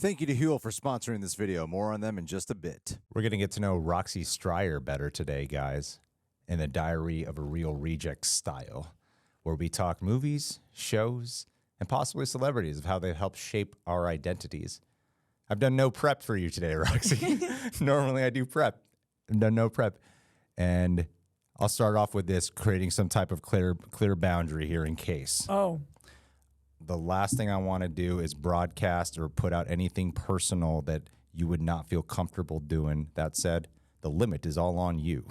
Thank you to Huel for sponsoring this video. More on them in just a bit. We're going to get to know Roxy Striar better today, guys, in the Diary of a Real Reject style, where we talk movies, shows, and possibly celebrities of how they've helped shape our identities. I've done no prep for you today, Roxy. Normally I do prep. I've done no prep. And I'll start off with this, creating some type of clear boundary here in case. Oh. The last thing I want to do is broadcast or put out anything personal that you would not feel comfortable doing. That said, the limit is all on you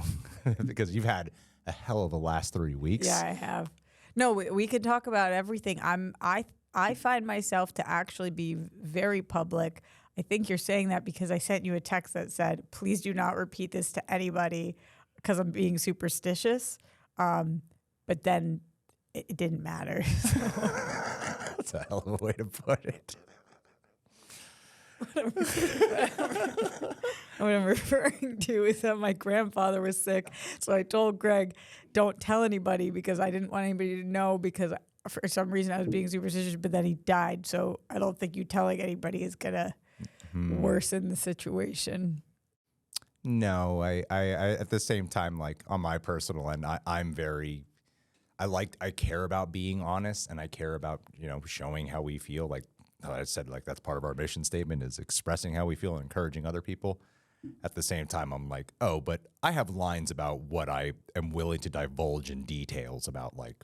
because you've had a hell of a last 3 weeks. Yeah, I have. No, we could talk about everything. I find myself to actually be very public. I think you're saying that because I sent you a text that said, please do not repeat this to anybody because I'm being superstitious. But then it didn't matter. That's a hell of a way to put it. What I'm referring to is that my grandfather was sick. So I told Greg, don't tell anybody because I didn't want anybody to know because for some reason I was being superstitious, but then he died. So I don't think you telling anybody is going to worsen the situation. No, I at the same time, like on my personal end, I care about being honest, and I care about, showing how we feel. Like I said, like that's part of our mission statement is expressing how we feel and encouraging other people. At the same time, I'm like, oh, but I have lines about what I am willing to divulge in details about, like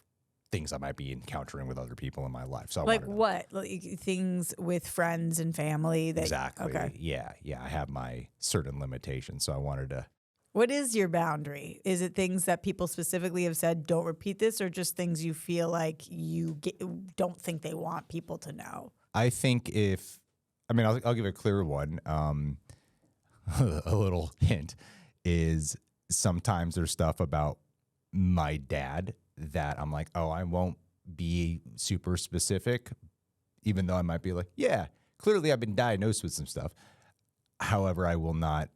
things I might be encountering with other people in my life. So like what? Like things with friends and family that exactly. Okay. Yeah. I have my certain limitations, so I wanted to. What is your boundary? Is it things that people specifically have said, don't repeat this, or just things you feel like don't think they want people to know? I think I'll give a clear one. A little hint is sometimes there's stuff about my dad that I'm like, oh, I won't be super specific, even though I might be like, yeah, clearly I've been diagnosed with some stuff. However, I will not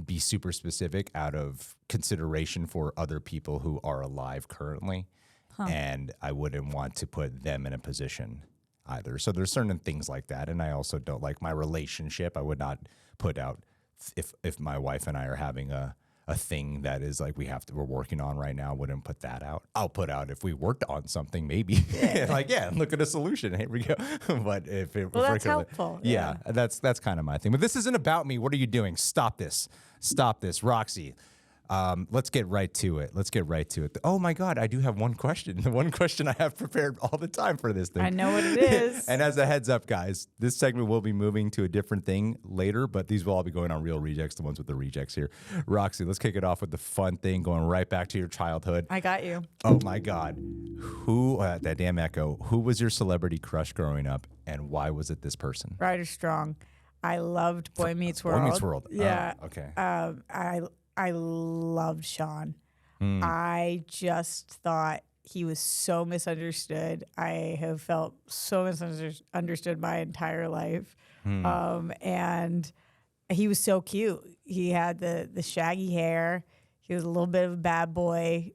be super specific out of consideration for other people who are alive currently. And I wouldn't want to put them in a position either. So there's certain things like that. And I also don't like my relationship. I would not put out if my wife and I are having a thing that is like we're working on right now, I wouldn't put that out. I'll put out if we worked on something, maybe. Like, yeah, look at a solution. Here we go. But that's helpful. Yeah, that's kind of my thing. But this isn't about me. What are you doing? Stop this, Roxy. Let's get right to it. Oh my God, I do have one question. The one question I have prepared all the time for this thing. I know what it is. And as a heads up, guys, this segment will be moving to a different thing later, but these will all be going on Real Rejects, the ones with the rejects here. Roxy, let's kick it off with the fun thing, going right back to your childhood. I got you. Oh my God. That damn echo. Who was your celebrity crush growing up, and why was it this person? Ryder Strong. I loved Boy Meets World. Boy Meets World. Yeah. Oh, okay. I loved Sean. I just thought he was so misunderstood. I have felt so misunderstood my entire life. And he was so cute. He had the shaggy hair. He was a little bit of a bad boy.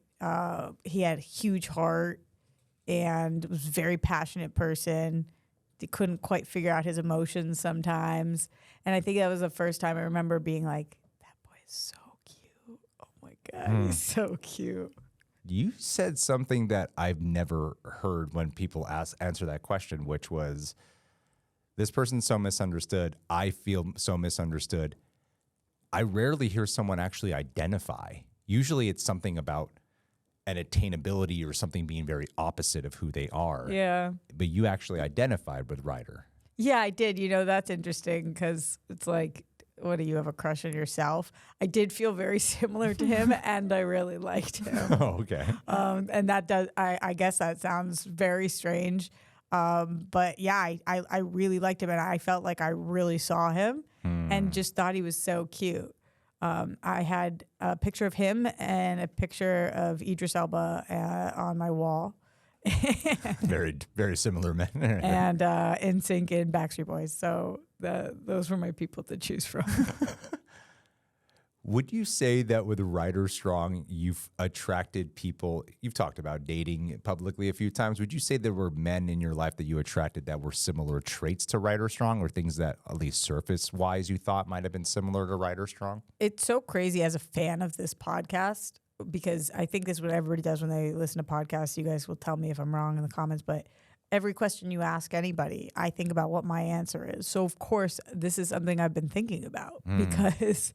He had a huge heart and was a very passionate person. He couldn't quite figure out his emotions sometimes. And I think that was the first time I remember being like, that boy is so cute. Oh my God, he's so cute. You said something that I've never heard when people answer that question, which was, this person's so misunderstood. I feel so misunderstood. I rarely hear someone actually identify. Usually it's something about an attainability or something being very opposite of who they are. Yeah. But you actually identified with Ryder. Yeah, I did. That's interesting because it's like, what do you have a crush on yourself? I did feel very similar to him, and I really liked him. Oh, okay. And that does. I guess that sounds very strange, but yeah, I really liked him, and I felt like I really saw him, and just thought he was so cute. I had a picture of him and a picture of Idris Elba on my wall. Very, very similar men. And NSYNC and Backstreet Boys. So those were my people to choose from. Would you say that with Ryder Strong, you've attracted people? You've talked about dating publicly a few times. Would you say there were men in your life that you attracted that were similar traits to Ryder Strong, or things that, at least surface-wise, you thought might have been similar to Ryder Strong? It's so crazy as a fan of this podcast, because I think this is what everybody does when they listen to podcasts. You guys will tell me if I'm wrong in the comments, but every question you ask anybody, I think about what my answer is. So of course, this is something I've been thinking about because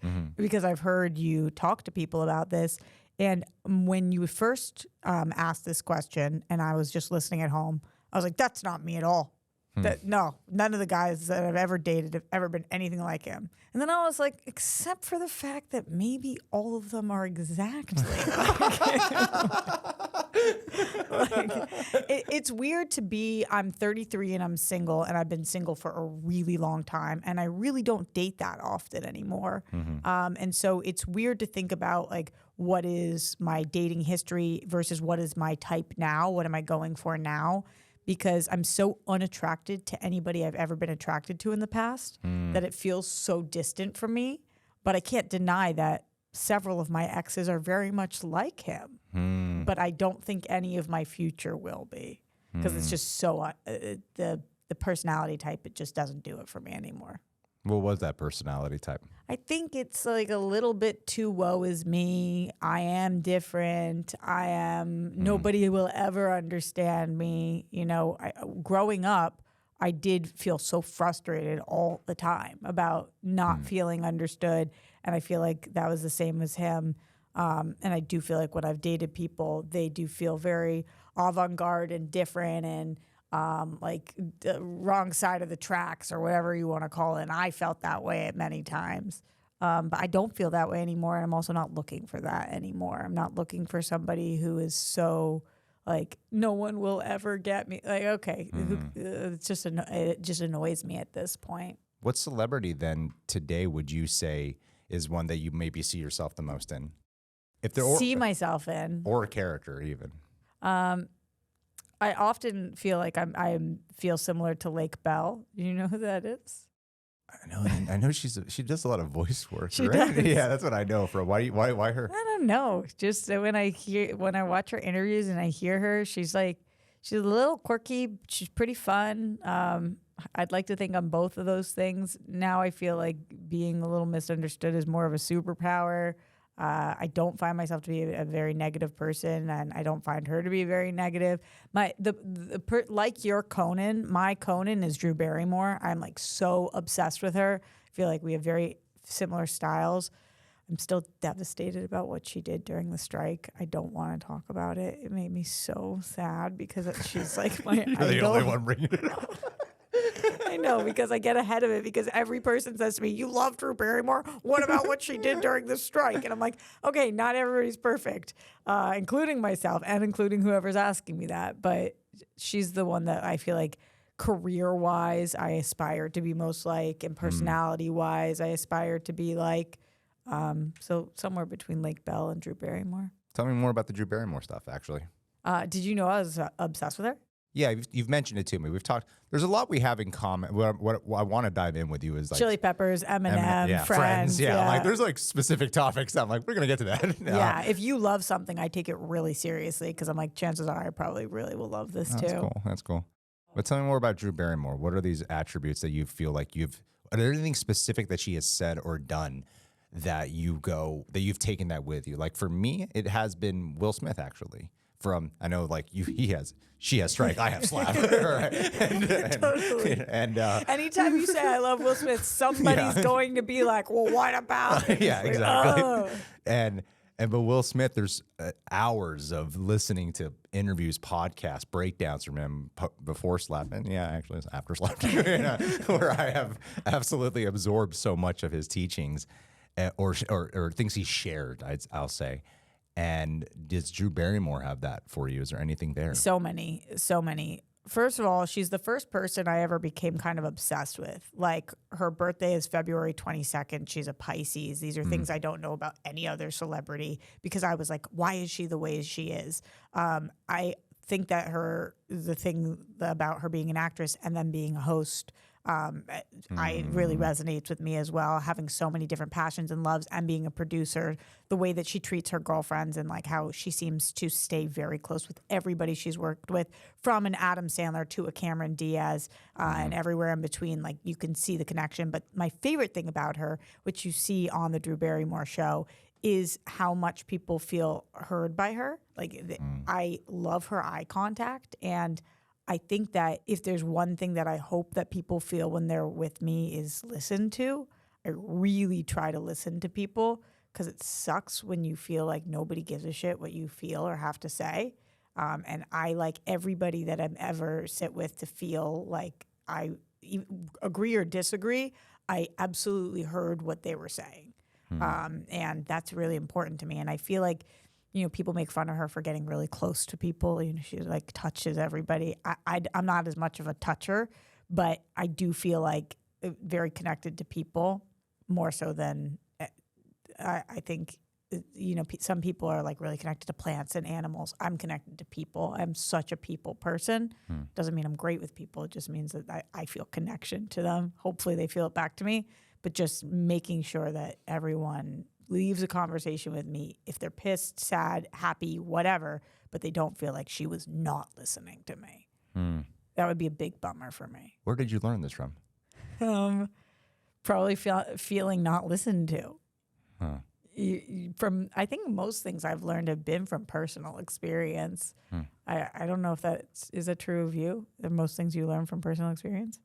I've heard you talk to people about this. And when you first asked this question, and I was just listening at home, I was like, "That's not me at all. No, none of the guys that I've ever dated have ever been anything like him." And then I was like, except for the fact that maybe all of them are exactly like him. It's weird to be, I'm 33 and I'm single, and I've been single for a really long time, and I really don't date that often anymore. And so it's weird to think about, like, what is my dating history versus what is my type now? What am I going for now? Because I'm so unattracted to anybody I've ever been attracted to in the past that it feels so distant from me. But I can't deny that several of my exes are very much like him. But I don't think any of my future will be, because it's just so the personality type, it just doesn't do it for me anymore. What was that personality type? I think it's like a little bit too woe is me. I am different. Nobody will ever understand me. You know, growing up, I did feel so frustrated all the time about not feeling understood. And I feel like that was the same as him. And I do feel like when I've dated people, they do feel very avant-garde and different, and like the wrong side of the tracks or whatever you want to call it. And I felt that way at many times. But I don't feel that way anymore. And I'm also not looking for that anymore. I'm not looking for somebody who is so like, no one will ever get me. Like, okay, it just annoys me at this point. What celebrity then today would you say is one that you maybe see yourself the most in? If there see myself in. Or a character even. I often feel like I feel similar to Lake Bell. Do you know who that is? I know she does a lot of voice work. She right? does. Yeah, that's what I know. Why her? I don't know. Just when I watch her interviews and I hear her, she's a little quirky. She's pretty fun. I'd like to think I'm both of those things. Now I feel like being a little misunderstood is more of a superpower. I don't find myself to be a very negative person, and I don't find her to be very negative. Like your Conan, my Conan is Drew Barrymore. I'm like so obsessed with her. I feel like we have very similar styles. I'm still devastated about what she did during the strike. I don't want to talk about it. It made me so sad because she's like my idol. You're the only one bringing it up. I know, because I get ahead of it, because every person says to me, "You love Drew Barrymore. What about what she did during the strike?" And I'm like, okay, not everybody's perfect, including myself and including whoever's asking me that. But she's the one that I feel like career-wise I aspire to be most like, and personality-wise I aspire to be like. So somewhere between Lake Bell and Drew Barrymore. Tell me more about the Drew Barrymore stuff, actually. Did you know I was obsessed with her? Yeah, you've mentioned it to me. We've talked. There's a lot we have in common. What I want to dive in with you is like Chili Peppers, Eminem, yeah, Friends. Yeah, like there's like specific topics that I'm like, we're gonna get to that. Yeah, if you love something, I take it really seriously, because I'm like, chances are I probably really will love this too. That's cool. But tell me more about Drew Barrymore. What are these attributes that you feel like are there anything specific that she has said or done that you've taken that with you? Like for me, it has been Will Smith, actually. I know, like she has strike, I have slap. Right? Totally. And anytime you say I love Will Smith, somebody's going to be like, well, what about it? Yeah, exactly. But Will Smith, there's hours of listening to interviews, podcasts, breakdowns from him before slap, and actually it's after slap, where I have absolutely absorbed so much of his teachings, or things he shared, I'll say. And does Drew Barrymore have that for you? Is there anything there? So many. First of all, she's the first person I ever became kind of obsessed with. Like, her birthday is February 22nd. She's a Pisces. These are things I don't know about any other celebrity, because I was like, why is she the way she is? I think that the thing about her being an actress and then being a host I really resonates with me as well, having so many different passions and loves and being a producer, the way that she treats her girlfriends and like how she seems to stay very close with everybody she's worked with, from an Adam Sandler to a Cameron Diaz and everywhere in between. Like you can see the connection. But my favorite thing about her, which you see on the Drew Barrymore show, is how much people feel heard by her. Like I love her eye contact, and I think that if there's one thing that I hope that people feel when they're with me is listened to. I really try to listen to people because it sucks when you feel like nobody gives a shit what you feel or have to say. And I like everybody that I've ever sit with to feel like I agree or disagree. I absolutely heard what they were saying. And that's really important to me. And I feel like, people make fun of her for getting really close to people. She like touches everybody. I'm not as much of a toucher, but I do feel like very connected to people more so than I think, some people are like really connected to plants and animals. I'm connected to people. I'm such a people person. Doesn't mean I'm great with people. It just means that I feel connection to them. Hopefully they feel it back to me, but just making sure that everyone leaves a conversation with me if they're pissed, sad, happy, whatever, but they don't feel like she was not listening to me. That would be a big bummer for me. Where did you learn this from? Probably feeling not listened to. From I think most things I've learned have been from personal experience. I don't know if is that true of you? That most things you learn from personal experience?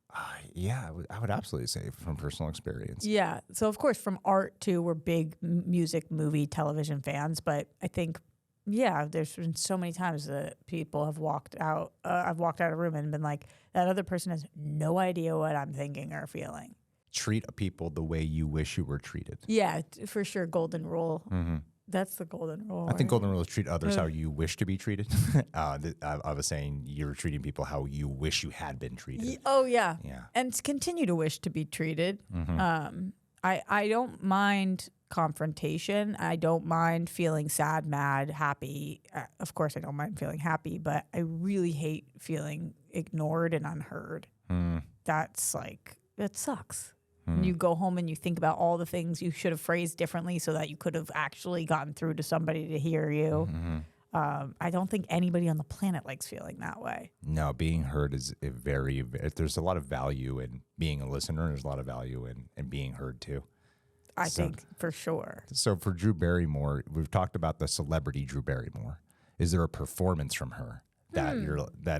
Yeah, I would absolutely say from personal experience. Yeah. So of course from art too, we're big music, movie, television fans. But I think, there's been so many times that people have walked out. I've walked out of a room and been like, that other person has no idea what I'm thinking or feeling. Treat people the way you wish you were treated. Yeah, for sure. Golden rule. That's the golden rule. I think golden rule is treat others how you wish to be treated. I was saying you're treating people how you wish you had been treated. Oh, yeah. Yeah. And continue to wish to be treated. I don't mind confrontation. I don't mind feeling sad, mad, happy. Of course, I don't mind feeling happy, but I really hate feeling ignored and unheard. That's like, it sucks. And you go home and you think about all the things you should have phrased differently so that you could have actually gotten through to somebody to hear you. I don't think anybody on the planet likes feeling that way. No, being heard is there's a lot of value in being a listener. There's a lot of value in being heard too. I think for sure. So for Drew Barrymore, we've talked about the celebrity Drew Barrymore. Is there a performance from her that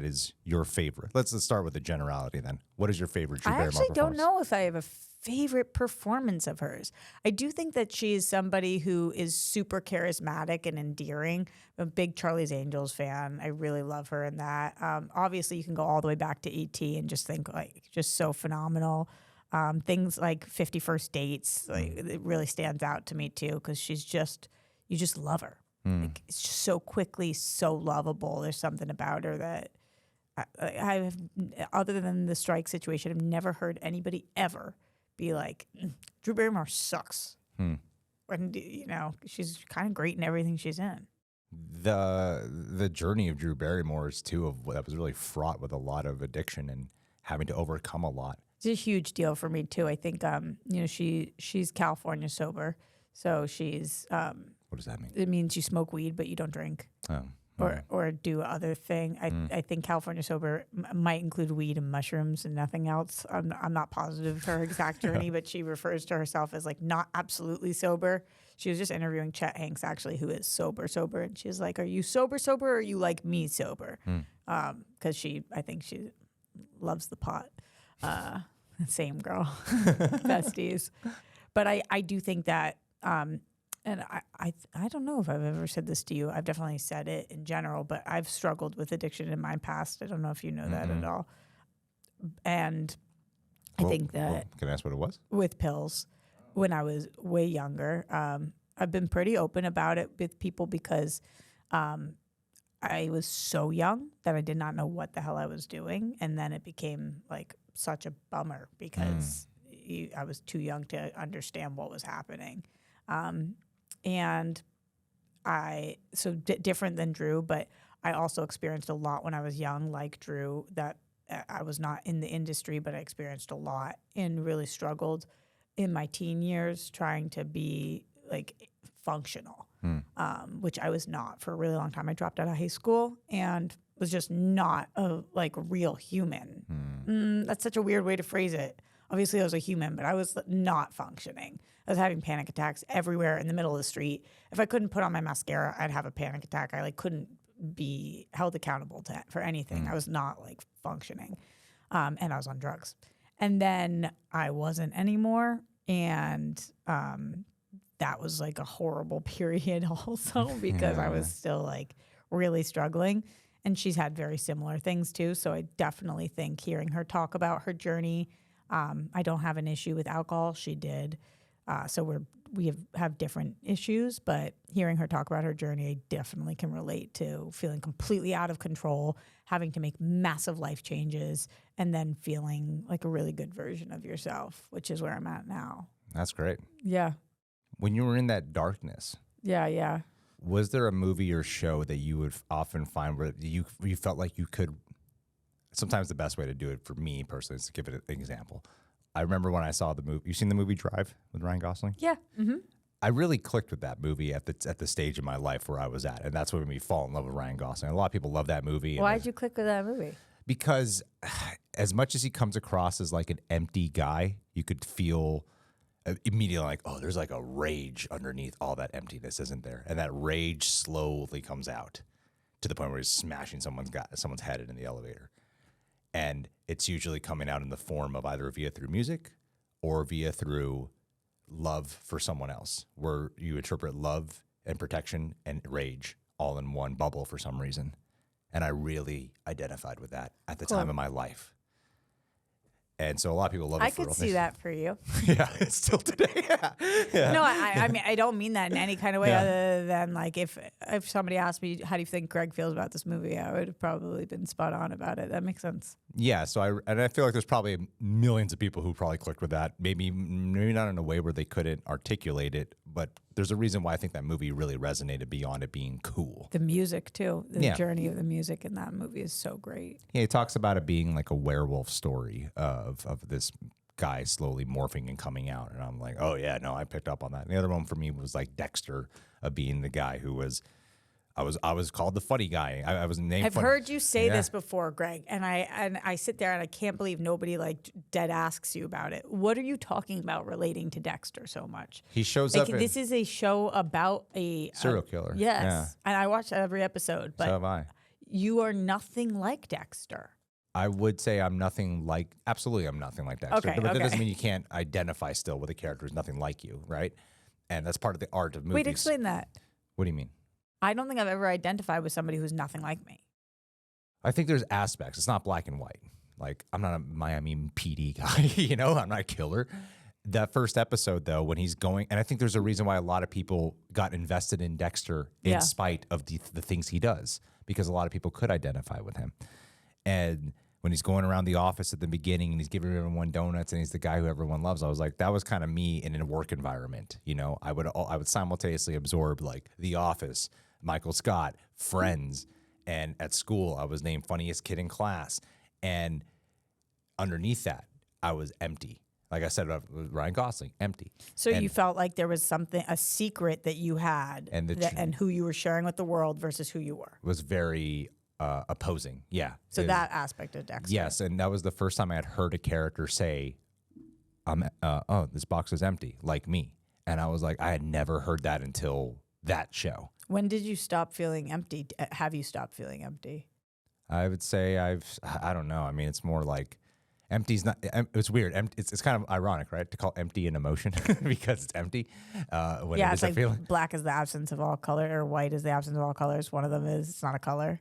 is your favorite? Let's start with the generality then. What is your favorite Drew Barrymore performance? I actually don't know if I have a favorite performance of hers. I do think that she is somebody who is super charismatic and endearing. I'm a big Charlie's Angels fan. I really love her in that. Obviously, you can go all the way back to E.T. and just think like just so phenomenal. Things like 50 First Dates, like it really stands out to me too because you just love her. Like, it's just so quickly, so lovable. There's something about her that I have, other than the strike situation, I've never heard anybody ever be like, Drew Barrymore sucks. And, she's kind of great in everything she's in. The journey of Drew Barrymore is too that was really fraught with a lot of addiction and having to overcome a lot. It's a huge deal for me too. I think, she's California sober. So she's, what does that mean? It means you smoke weed, but you don't drink. Oh. Or do other thing. I think California sober might include weed and mushrooms and nothing else. I'm not positive of her exact journey, but she refers to herself as like not absolutely sober. She was just interviewing Chet Hanks actually, who is sober, and she was like, "Are you sober, or are you like me sober?" Because I think she loves the pot. Same girl, besties. But I do think that. And I don't know if I've ever said this to you. I've definitely said it in general, but I've struggled with addiction in my past. I don't know if you know that at all. And I think that... Can I ask what it was? With pills, when I was way younger. I've been pretty open about it with people because I was so young that I did not know what the hell I was doing. And then it became like such a bummer because I was too young to understand what was happening. And different than Drew, but I also experienced a lot when I was young, like Drew, that I was not in the industry, but I experienced a lot and really struggled in my teen years trying to be like functional, which I was not for a really long time. I dropped out of high school and was just not a like real human. That's such a weird way to phrase it. Obviously, I was a human, but I was not functioning. I was having panic attacks everywhere in the middle of the street. If I couldn't put on my mascara, I'd have a panic attack. I like couldn't be held accountable for anything. I was not like functioning, and I was on drugs. And then I wasn't anymore, and that was like a horrible period also because I was still like really struggling. And she's had very similar things too. So I definitely think hearing her talk about her journey. I don't have an issue with alcohol. She did. So we have different issues, but hearing her talk about her journey, I definitely can relate to feeling completely out of control, having to make massive life changes, and then feeling like a really good version of yourself, which is where I'm at now. That's great. Yeah. When you were in that darkness, Yeah. was there a movie or show that you would often find where you felt like you could? Sometimes the best way to do it for me personally is to give it an example. I remember when I saw the movie. You seen the movie Drive with Ryan Gosling? Yeah. Mm-hmm. I really clicked with that movie at the stage in my life where I was at, and that's what made me fall in love with Ryan Gosling. A lot of people love that movie. Why'd you click with that movie? Because as much as he comes across as like an empty guy, you could feel immediately like, oh, there's like a rage underneath all that emptiness, isn't there? And that rage slowly comes out to the point where he's smashing someone's head in the elevator. And it's usually coming out in the form of either via through music or via through love for someone else, where you interpret love and protection and rage all in one bubble for some reason. And I really identified with that at the time of my life. And so a lot of people love it. I could see that for you. Yeah, it's still today. Yeah. No, I mean, I don't mean that in any kind of way other than like if somebody asked me, how do you think Greg feels about this movie? I would have probably been spot on about it. That makes sense. Yeah, so I feel like there's probably millions of people who probably clicked with that. Maybe not in a way where they couldn't articulate it, but there's a reason why I think that movie really resonated beyond it being cool. The music too. The journey of the music in that movie is so great. Yeah, he talks about it being like a werewolf story of this guy slowly morphing and coming out. And I'm like, oh yeah, no, I picked up on that. And the other one for me was like Dexter, being the guy who was, I was called the funny guy. I was named. I've heard you say this before, Greg, and I sit there and I can't believe nobody like dead asks you about it. What are you talking about relating to Dexter so much? He shows like, up. This is a show about a serial killer. Yes, Yeah. And I watch every episode. But so have I. You are nothing like Dexter. I would say I'm nothing like. Absolutely, I'm nothing like Dexter. Okay, but that doesn't mean you can't identify still with a character who's nothing like you, right? And that's part of the art of movies. Wait, explain that. What do you mean? I don't think I've ever identified with somebody who's nothing like me. I think there's aspects. It's not black and white. Like, I'm not a Miami PD guy, you know? I'm not a killer. That first episode, though, when he's going, and I think there's a reason why a lot of people got invested in Dexter in spite of the things he does, because a lot of people could identify with him. And when he's going around the office at the beginning and he's giving everyone donuts and he's the guy who everyone loves, I was like, that was kind of me in a work environment. You know, I would simultaneously absorb like The Office, Michael Scott, Friends, and at school I was named funniest kid in class. And underneath that, I was empty. Like I said, with Ryan Gosling, empty. So you felt like there was a secret that you had, and who you were sharing with the world versus who you were. Was very opposing. Yeah. So that aspect of Dexter. Yes, and that was the first time I had heard a character say, this box is empty, like me. And I was like, I had never heard that until that show. When did you stop feeling empty? Have you stopped feeling empty? I would say I don't know. I mean, it's more like empty's not, it's weird. It's kind of ironic, right? To call empty an emotion because it's empty. When it is it's like a feeling. Black is the absence of all color, or white is the absence of all colors. One of them is, it's not a color.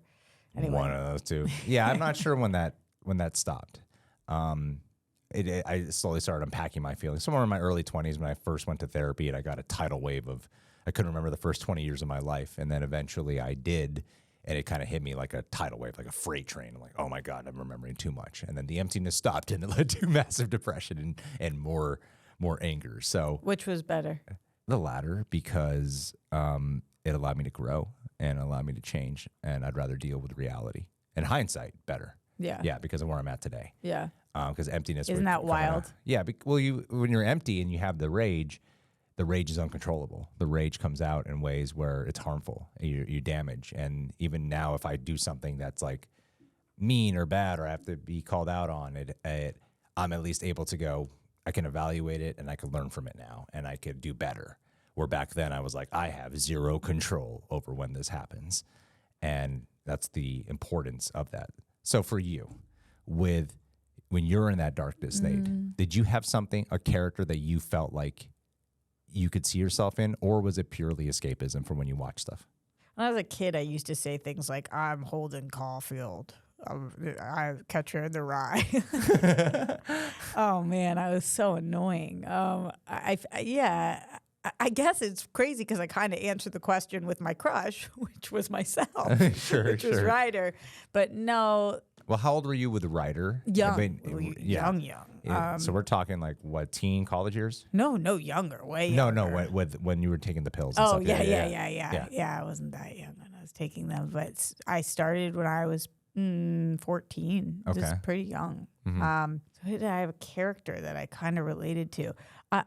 Anyway. One of those two. Yeah, I'm not sure when that stopped. I slowly started unpacking my feelings. Somewhere in my early 20s when I first went to therapy, and I got a tidal wave of, I couldn't remember the first 20 years of my life. And then eventually I did, and it kind of hit me like a tidal wave, like a freight train. I'm like, oh my God, I'm remembering too much. And then the emptiness stopped, and it led to massive depression and more anger. So which was better? The latter, because it allowed me to grow and allowed me to change, and I'd rather deal with reality. In hindsight, better. Yeah. Yeah, because of where I'm at today. Yeah. Because emptiness. Isn't that wild? Yeah. Well, when you're empty and you have the rage is uncontrollable. The rage comes out in ways where it's harmful. You damage. And even now, if I do something that's like mean or bad, or I have to be called out on it, I'm at least able to go, I can evaluate it and I can learn from it now and I could do better. Where back then I was like, I have zero control over when this happens. And that's the importance of that. So for you, when you're in that darkness state, did you have a character that you felt like you could see yourself in, or was it purely escapism from when you watch stuff? When I was a kid, I used to say things like, I'm Holden Caulfield. I Catcher in the Rye. Oh, man, I was so annoying. I guess it's crazy because I kind of answered the question with my crush, which was myself, which was Ryder. But no. Well, how old were you with Ryder? Young. Young. Yeah. So we're talking like what, teen, college years? No, younger, way younger. No, when you were taking the pills and stuff. Yeah, I wasn't that young when I was taking them, but I started when I was 14. Okay. Just pretty young. Mm-hmm. So did I have a character that I kind of related to?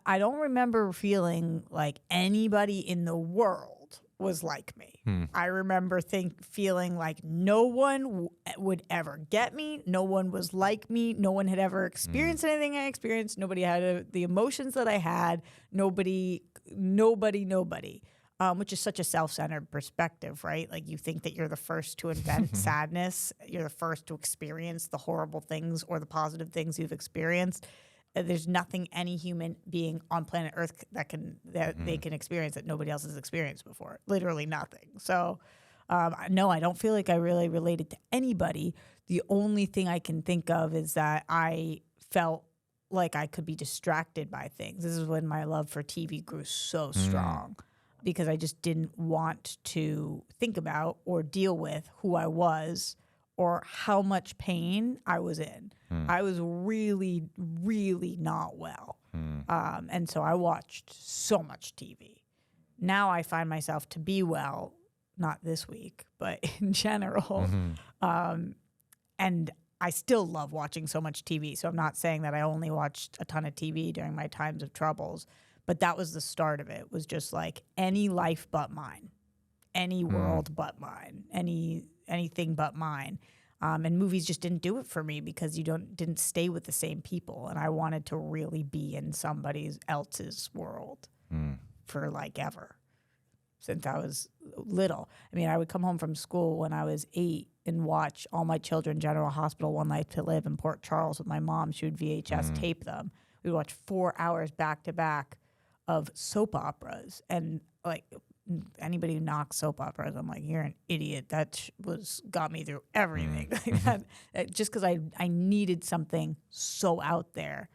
I don't remember feeling like anybody in the world was like me. I remember feeling like no one would ever get me. No one was like me. No one had ever experienced anything I experienced. Nobody had the emotions that I had. Nobody. Which is such a self-centered perspective, right? Like you think that you're the first to invent sadness. You're the first to experience the horrible things or the positive things you've experienced. There's nothing any human being on planet Earth that they can experience that nobody else has experienced before. Literally nothing. So, no, I don't feel like I really related to anybody. The only thing I can think of is that I felt like I could be distracted by things. This is when my love for TV grew so strong because I just didn't want to think about or deal with who I was or how much pain I was in. I was really, really not well. And so I watched so much TV. Now I find myself to be well, not this week, but in general. And I still love watching so much TV. So I'm not saying that I only watched a ton of TV during my times of troubles, but that was the start of it, was just like any life but mine, any world but mine, anything but mine. And movies just didn't do it for me because you didn't stay with the same people. And I wanted to really be in somebody else's world for like ever since I was little. I mean, I would come home from school when I was 8 and watch All My Children, General Hospital, One Life to Live in Port Charles with my mom. She would VHS tape them. We'd watch 4 hours back to back of soap operas. And like, anybody who knocks soap operas, I'm like, you're an idiot. That got me through everything. Like that, just because I needed something so out there.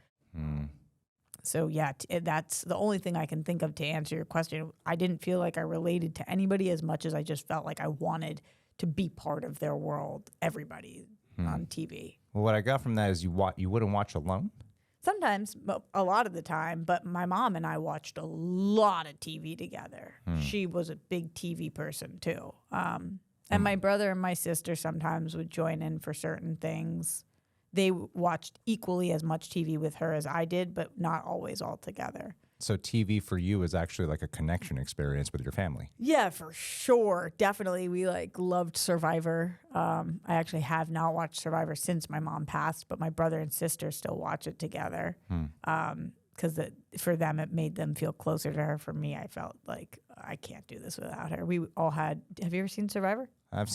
So yeah, that's the only thing I can think of to answer your question. I didn't feel like I related to anybody as much as I just felt like I wanted to be part of their world. Everybody on TV. Well, what I got from that is you wouldn't watch alone. Sometimes, a lot of the time, but my mom and I watched a lot of TV together. She was a big TV person too. And my brother and my sister sometimes would join in for certain things. They watched equally as much TV with her as I did, but not always all together. So TV for you is actually like a connection experience with your family. Yeah, for sure. Definitely. We loved Survivor. I actually have not watched Survivor since my mom passed, but my brother and sister still watch it together. Because for them, it made them feel closer to her. For me, I felt like I can't do this without her. We all have you ever seen Survivor? I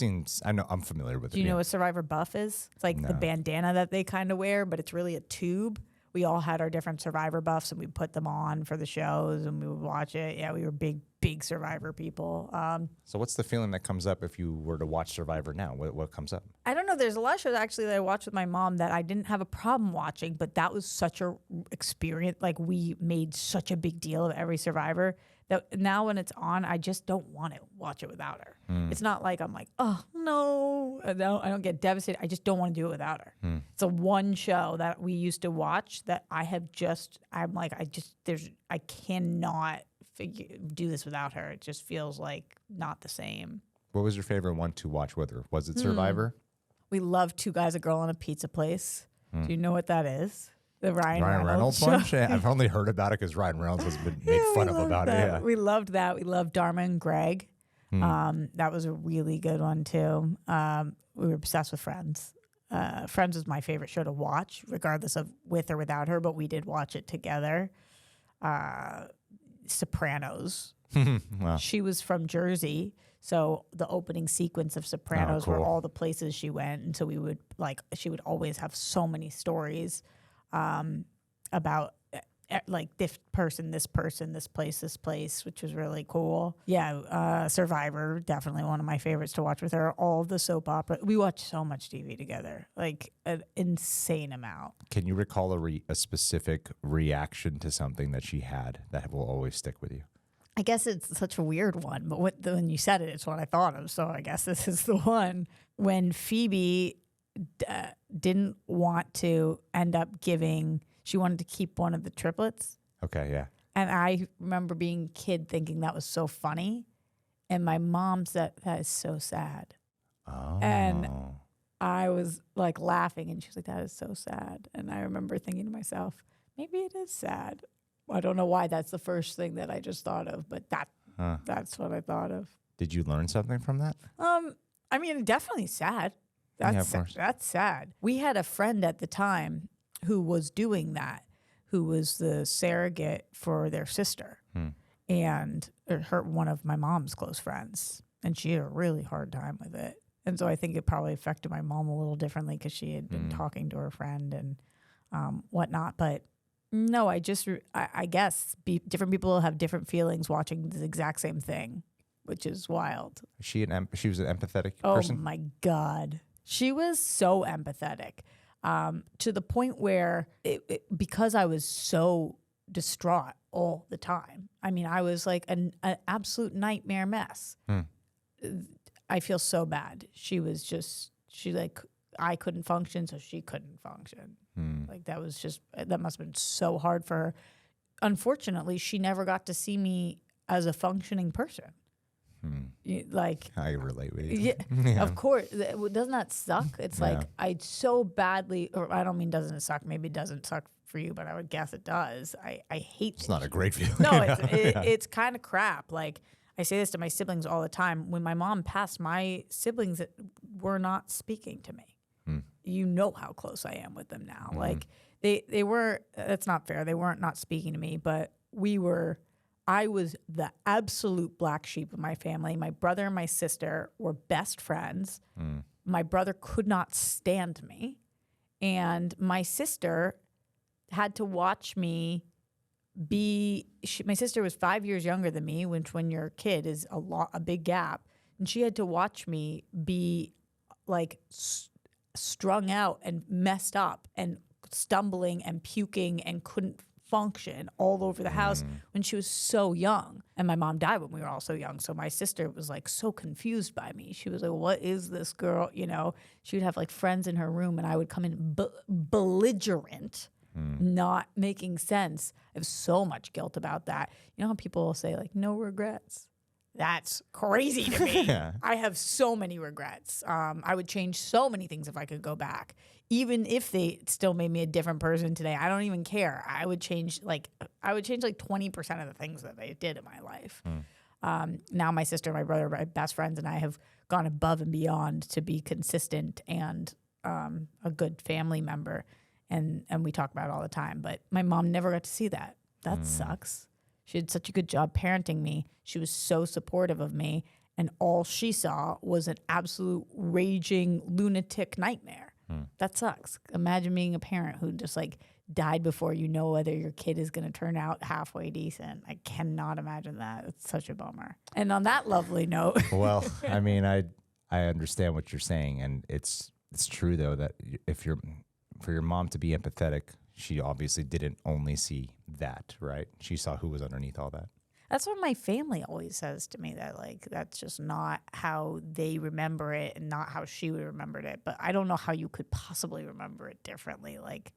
know, I'm familiar with it. Do you know what Survivor buff is? It's like the bandana that they kind of wear, but it's really a tube. We all had our different Survivor buffs, and we put them on for the shows, and we would watch it. Yeah, we were big Survivor people. So what's the feeling that comes up if you were to watch Survivor now? What comes up? I don't know. There's a lot of shows actually that I watched with my mom that I didn't have a problem watching, but that was such a experience. Like, we made such a big deal of every Survivor that now when it's on, I just don't want to watch it without her. It's not like I'm like, oh, no, I don't get devastated. I just don't want to do it without her. It's a one show that we used to watch that I'm like, I cannot do this without her. It just feels like not the same. What was your favorite one to watch with her? Was it Survivor? We love Two Guys, a Girl, on a Pizza Place. Do you know what that is? The Ryan Reynolds show. one? Yeah, I've only heard about it because Ryan Reynolds has been made fun of about it. Yeah. We loved that. We loved Dharma and Greg. That was a really good one too. We were obsessed with Friends. Friends was my favorite show to watch, regardless of with or without her, but we did watch it together. Sopranos. Wow. She was from Jersey, so the opening sequence of Sopranos were cool. all the places she went, and so we would she would always have so many stories about like this person, this place, which was really cool. Yeah, Survivor, definitely one of my favorites to watch with her. All of the soap opera. We watched so much TV together, like an insane amount. Can you recall a specific reaction to something that she had that will always stick with you? I guess it's such a weird one, but when you said it, it's what I thought of. So I guess this is the one. When Phoebe didn't want to end up giving, she wanted to keep one of the triplets. Okay, yeah. And I remember being a kid thinking that was so funny. And my mom said, that is so sad. Oh. And I was like laughing, and she was like, that is so sad. And I remember thinking to myself, maybe it is sad. I don't know why that's the first thing that I just thought of, but that's what I thought of. Did you learn something from that? I mean, definitely sad. That's sad. We had a friend at the time who was doing that, who was the surrogate for their sister, and one of my mom's close friends, and she had a really hard time with it. And so I think it probably affected my mom a little differently because she had been talking to her friend and whatnot. But no, I guess different people have different feelings watching the exact same thing, which is wild. She was an empathetic Oh person? my God. She was so empathetic to the point where because I was so distraught all the time. I mean, I was like an absolute nightmare mess. I feel so bad. I couldn't function, so she couldn't function. Like that must have been so hard for her. Unfortunately, she never got to see me as a functioning person. Like I relate with you. Yeah. Of course. Doesn't that suck? It's like I so badly, or I don't mean doesn't it suck. Maybe it doesn't suck for you, but I would guess it does. I hate It's not a great feeling. No, it's kind of crap. Like I say this to my siblings all the time. When my mom passed, my siblings were not speaking to me. You know how close I am with them now. Like they were, that's not fair. They weren't not speaking to me, but I was the absolute black sheep of my family. My brother and my sister were best friends. My brother could not stand me. And my sister had to watch me my sister was 5 years younger than me, which when you're a kid is a big gap. And she had to watch me be like strung out and messed up and stumbling and puking and couldn't function all over the house when she was so young. And my mom died when we were all so young. So my sister was like so confused by me. She was like, what is this girl? You know, she would have like friends in her room and I would come in belligerent, not making sense. I have so much guilt about that. You know how people will say like, no regrets? That's crazy to me. Yeah. I have so many regrets. I would change so many things if I could go back. Even if they still made me a different person today, I don't even care. I would change like 20% of the things that I did in my life. Now my sister, my brother, my best friends, and I have gone above and beyond to be consistent and a good family member. And we talk about it all the time. But my mom never got to see that. That sucks. She did such a good job parenting me. She was so supportive of me. And all she saw was an absolute raging lunatic nightmare. That sucks. Imagine being a parent who just like died before you know whether your kid is going to turn out halfway decent. I cannot imagine that. It's such a bummer. And on that lovely note. Well, I mean, I understand what you're saying. And it's true, though, that for your mom to be empathetic, she obviously didn't only see that, right? She saw who was underneath all that. That's what my family always says to me, that like that's just not how they remember it and not how she would remembered it. But I don't know how you could possibly remember it differently. Like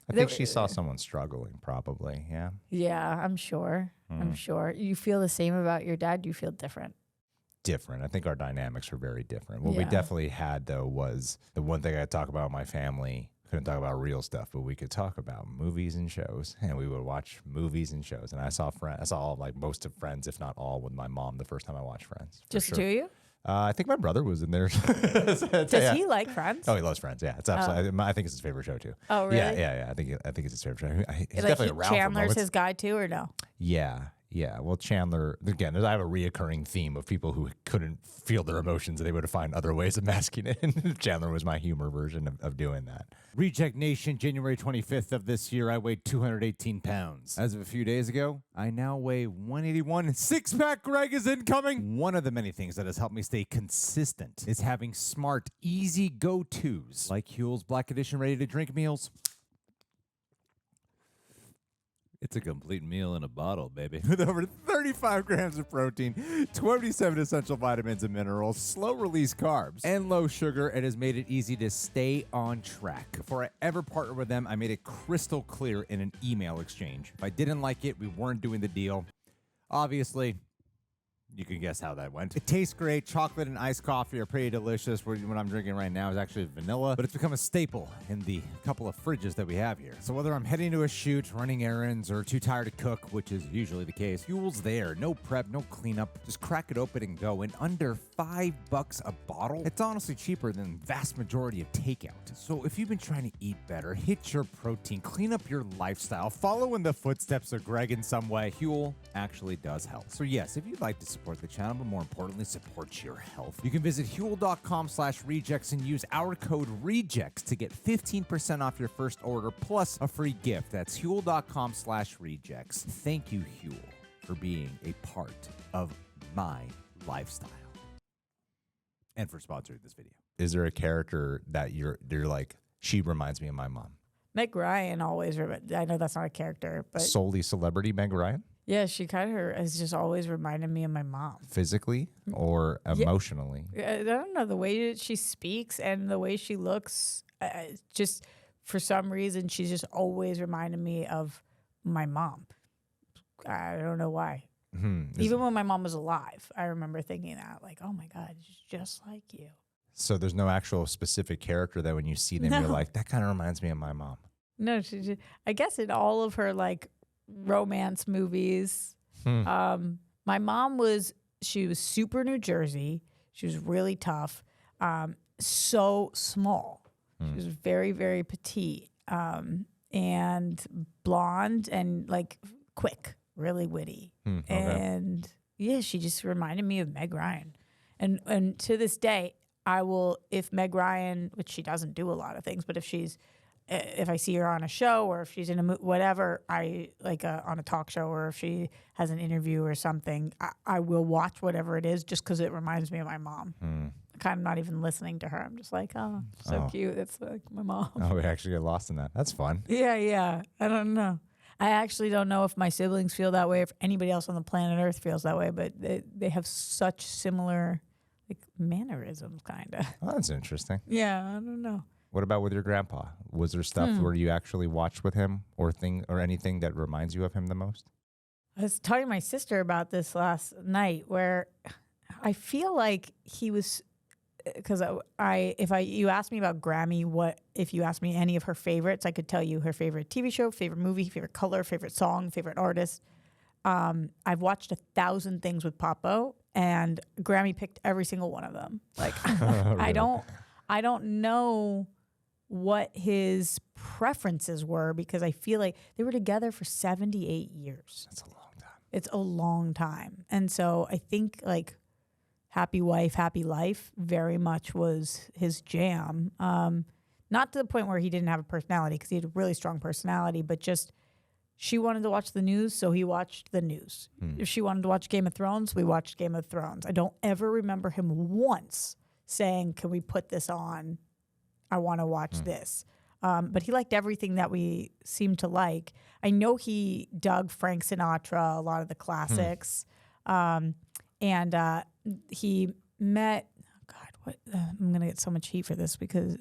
I think she saw someone struggling, probably. Yeah. Yeah, I'm sure. I'm sure. You feel the same about your dad? You feel different? different. I think our dynamics were very different. What we Yeah. definitely had, though, was the one thing I talk about with my family. Couldn't talk about real stuff, but we could talk about movies and shows, and we would watch movies and shows. And I saw like most of Friends, if not all, with my mom the first time I watched Friends. for Just sure. the two of you? I think my brother was in there. Does he like Friends? Oh, he loves Friends. Yeah, it's absolutely. I think it's his favorite show too. Oh, really? Yeah. I think it's his favorite show. He's Like definitely around. Chandler's for moments. his guy too, or no? Yeah. Well, Chandler, again, I have a reoccurring theme of people who couldn't feel their emotions and they would find other ways of masking it. And Chandler was my humor version of doing that. Reject Nation, January 25th of this year, I weighed 218 pounds. As of a few days ago, I now weigh 181. Six-pack Greg is incoming. One of the many things that has helped me stay consistent is having smart, easy go-tos like Huel's Black Edition ready-to-drink meals. It's a complete meal in a bottle, baby. With over 35 grams of protein, 27 essential vitamins and minerals, slow-release carbs, and low sugar, it has made it easy to stay on track. Before I ever partnered with them, I made it crystal clear in an email exchange. If I didn't like it, we weren't doing the deal. Obviously, you can guess how that went. It tastes great. Chocolate and iced coffee are pretty delicious. What I'm drinking right now is actually vanilla, but it's become a staple in the couple of fridges that we have here. So whether I'm heading to a shoot, running errands, or too tired to cook, which is usually the case, Huel's there. No prep, no cleanup. Just crack it open and go. In under $5 a bottle, it's honestly cheaper than the vast majority of takeout. So if you've been trying to eat better, hit your protein, clean up your lifestyle, follow in the footsteps of Greg in some way, Huel actually does help. So yes, if you'd like to support the channel, but more importantly, support your health, you can visit Huel.com/rejects and use our code REJECTS to get 15% off your first order plus a free gift. That's Huel.com/rejects. Thank you, Huel, for being a part of my lifestyle and for sponsoring this video. Is there a character that you're like, she reminds me of my mom? Meg Ryan always. I know that's not a character, but Solely celebrity Meg Ryan? yeah, she kind of has just always reminded me of my mom. Physically or emotionally? I don't know, the way that she speaks and the way she looks. Just for some reason, she's just always reminded me of my mom. I don't know why. Even when my mom was alive, I remember thinking that, like, oh my God, she's just like you. So there's no actual specific character that when you see them, you're like, that kind of reminds me of my mom. No, I guess in all of her like romance movies, my mom she was super New Jersey. She was really tough, so small. She was very, very petite, and blonde and like quick, really witty. Okay. And yeah, she just reminded me of Meg Ryan. And to this day, I will, if Meg Ryan, which she doesn't do a lot of things, but if I see her on a show or if she's in a whatever, I like on a talk show or if she has an interview or something, I will watch whatever it is just because it reminds me of my mom. Kind of not even listening to her. I'm just like, oh, so cute. It's like my mom. Oh, we actually get lost in that. That's fun. Yeah. I don't know. I actually don't know if my siblings feel that way, if anybody else on the planet Earth feels that way, but they have such similar like mannerisms, kind of. Oh, that's interesting. Yeah, I don't know. What about with your grandpa? Was there stuff where you actually watched with him or anything that reminds you of him the most? I was talking to my sister about this last night where I feel like he was, because you asked me about Grammy, if you asked me any of her favorites, I could tell you her favorite TV show, favorite movie, favorite color, favorite song, favorite artist. I've watched 1,000 things with Papo, and Grammy picked every single one of them. Like, Really? I don't know what his preferences were because I feel like they were together for 78 years. That's a long time. It's a long time. And so I think like Happy Wife, Happy Life very much was his jam. Not to the point where he didn't have a personality because he had a really strong personality, but just she wanted to watch the news, so he watched the news. If she wanted to watch Game of Thrones, we watched Game of Thrones. I don't ever remember him once saying, can we put this on? I want to watch this. But he liked everything that we seemed to like. I know he dug Frank Sinatra, a lot of the classics. And he met, I'm going to get so much heat for this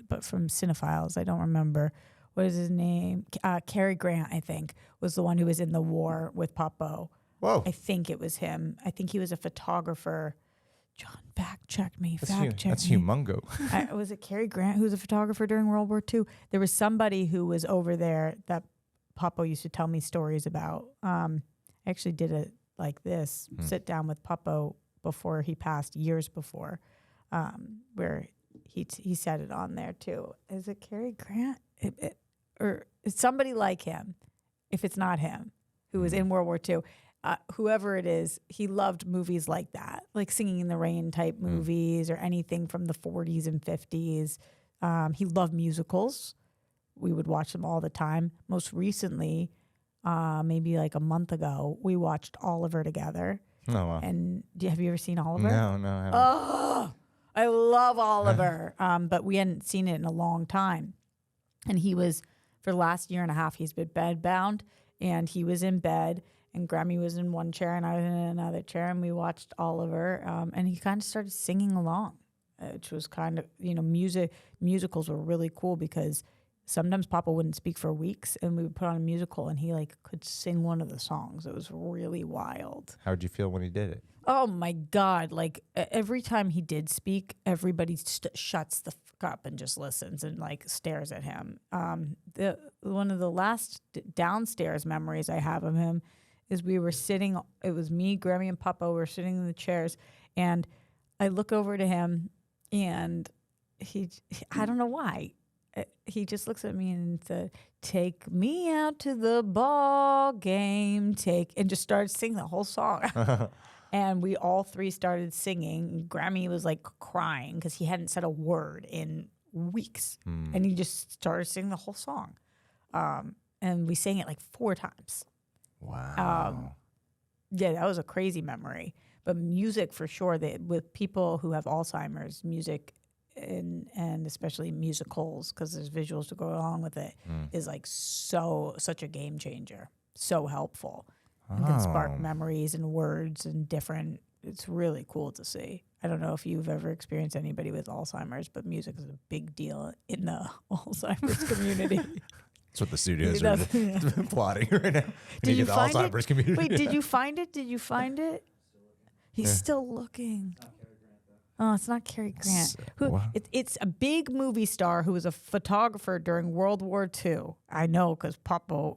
but from Cinephiles, I don't remember. What is his name? Cary Grant, I think, was the one who was in the war with Papo. Whoa. I think it was him. I think he was a photographer John, fact check me. That's Fact check that's me. humongo. Was it Cary Grant who was a photographer during World War II? There was somebody who was over there that Papo used to tell me stories about. I actually did it like this, sit down with Papo before he passed, years before, where he said it on there too. Is it Cary Grant? Or it's somebody like him, if it's not him, who was in World War II. Whoever it is, he loved movies like that, like Singing in the Rain type movies or anything from the 40s and 50s. He loved musicals. We would watch them all the time. Most recently, maybe like a month ago, we watched Oliver together. Oh, wow. And have you ever seen Oliver? No, I haven't. Oh, I love Oliver. But we hadn't seen it in a long time. And he was, for the last year and a half, he's been bed bound, and he was in bed. And Grammy was in one chair and I was in another chair, and we watched Oliver. And he kind of started singing along, which was kind of, musicals were really cool because sometimes Papa wouldn't speak for weeks, and we would put on a musical and he like could sing one of the songs. It was really wild. How did you feel when he did it? Oh my God. Like every time he did speak, everybody shuts the fuck up and just listens and like stares at him. One of the last downstairs memories I have of him is we were sitting, it was me, Grammy, and Papo were sitting in the chairs, and I look over to him, and he I don't know why, he just looks at me and said, "Take me out to the ball game, and just started singing the whole song. And we all three started singing. Grammy was like crying because he hadn't said a word in weeks, and he just started singing the whole song. And we sang it like 4 times. Wow. Yeah, that was a crazy memory. But music for sure, with people who have Alzheimer's, music and especially musicals, because there's visuals to go along with it, is like such a game changer. So helpful. And can spark memories and words and different. It's really cool to see. I don't know if you've ever experienced anybody with Alzheimer's, but music is a big deal in the Alzheimer's community. That's what the studios are plotting right now. Did you the find Alzheimer's it? community. Wait, did you find it? Did you find it? He's still looking. Oh, it's not Cary Grant. It's a big movie star who was a photographer during World War II. I know because Papo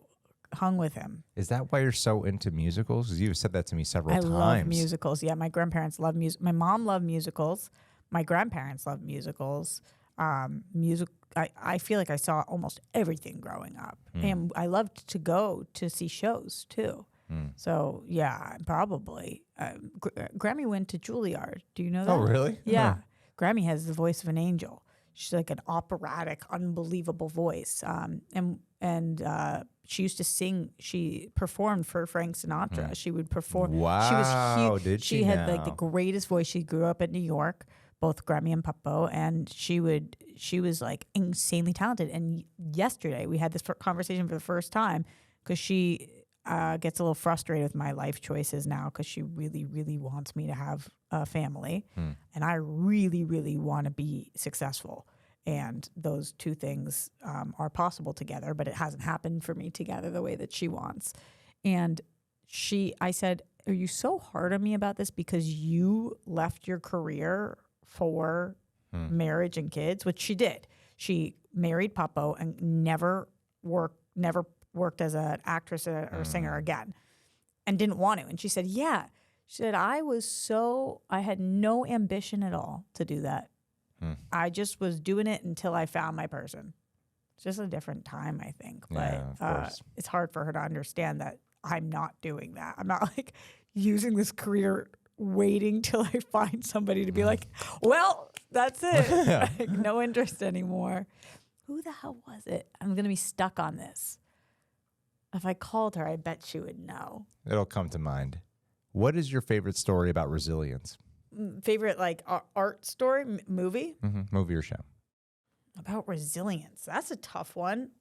hung with him. Is that why you're so into musicals? Because you've said that to me several times. I love musicals. Yeah, my grandparents love music. My mom loved musicals. My grandparents loved musicals. I feel like I saw almost everything growing up. And I loved to go to see shows too. So yeah, probably. Grammy went to Juilliard. Do you know that? Oh, really? Yeah. Grammy has the voice of an angel. She's like an operatic, unbelievable voice. And she used to sing. She performed for Frank Sinatra. She would perform. Wow, she had like the greatest voice. She grew up in New York, both Grammy and Papo, and she was like insanely talented. And yesterday we had this conversation for the first time because she gets a little frustrated with my life choices now because she really, really wants me to have a family, and I really, really want to be successful. And those two things are possible together, but it hasn't happened for me together the way that she wants. And I said, "Are you so hard on me about this because you left your career for marriage and kids?" Which she did. She married Papo and never worked as an actress or singer again, and didn't want to. And she said, "Yeah." She said, "I had no ambition at all to do that. I just was doing it until I found my person." It's just a different time, I think. But it's hard for her to understand that I'm not doing that. I'm not like using this career waiting till I find somebody to be like, "Well, that's it." Like, no interest anymore. Who the hell was it? I'm going to be stuck on this. If I called her, I bet she would know. It'll come to mind. What is your favorite story about resilience? Favorite like art story, movie? Movie or show? About resilience. That's a tough one.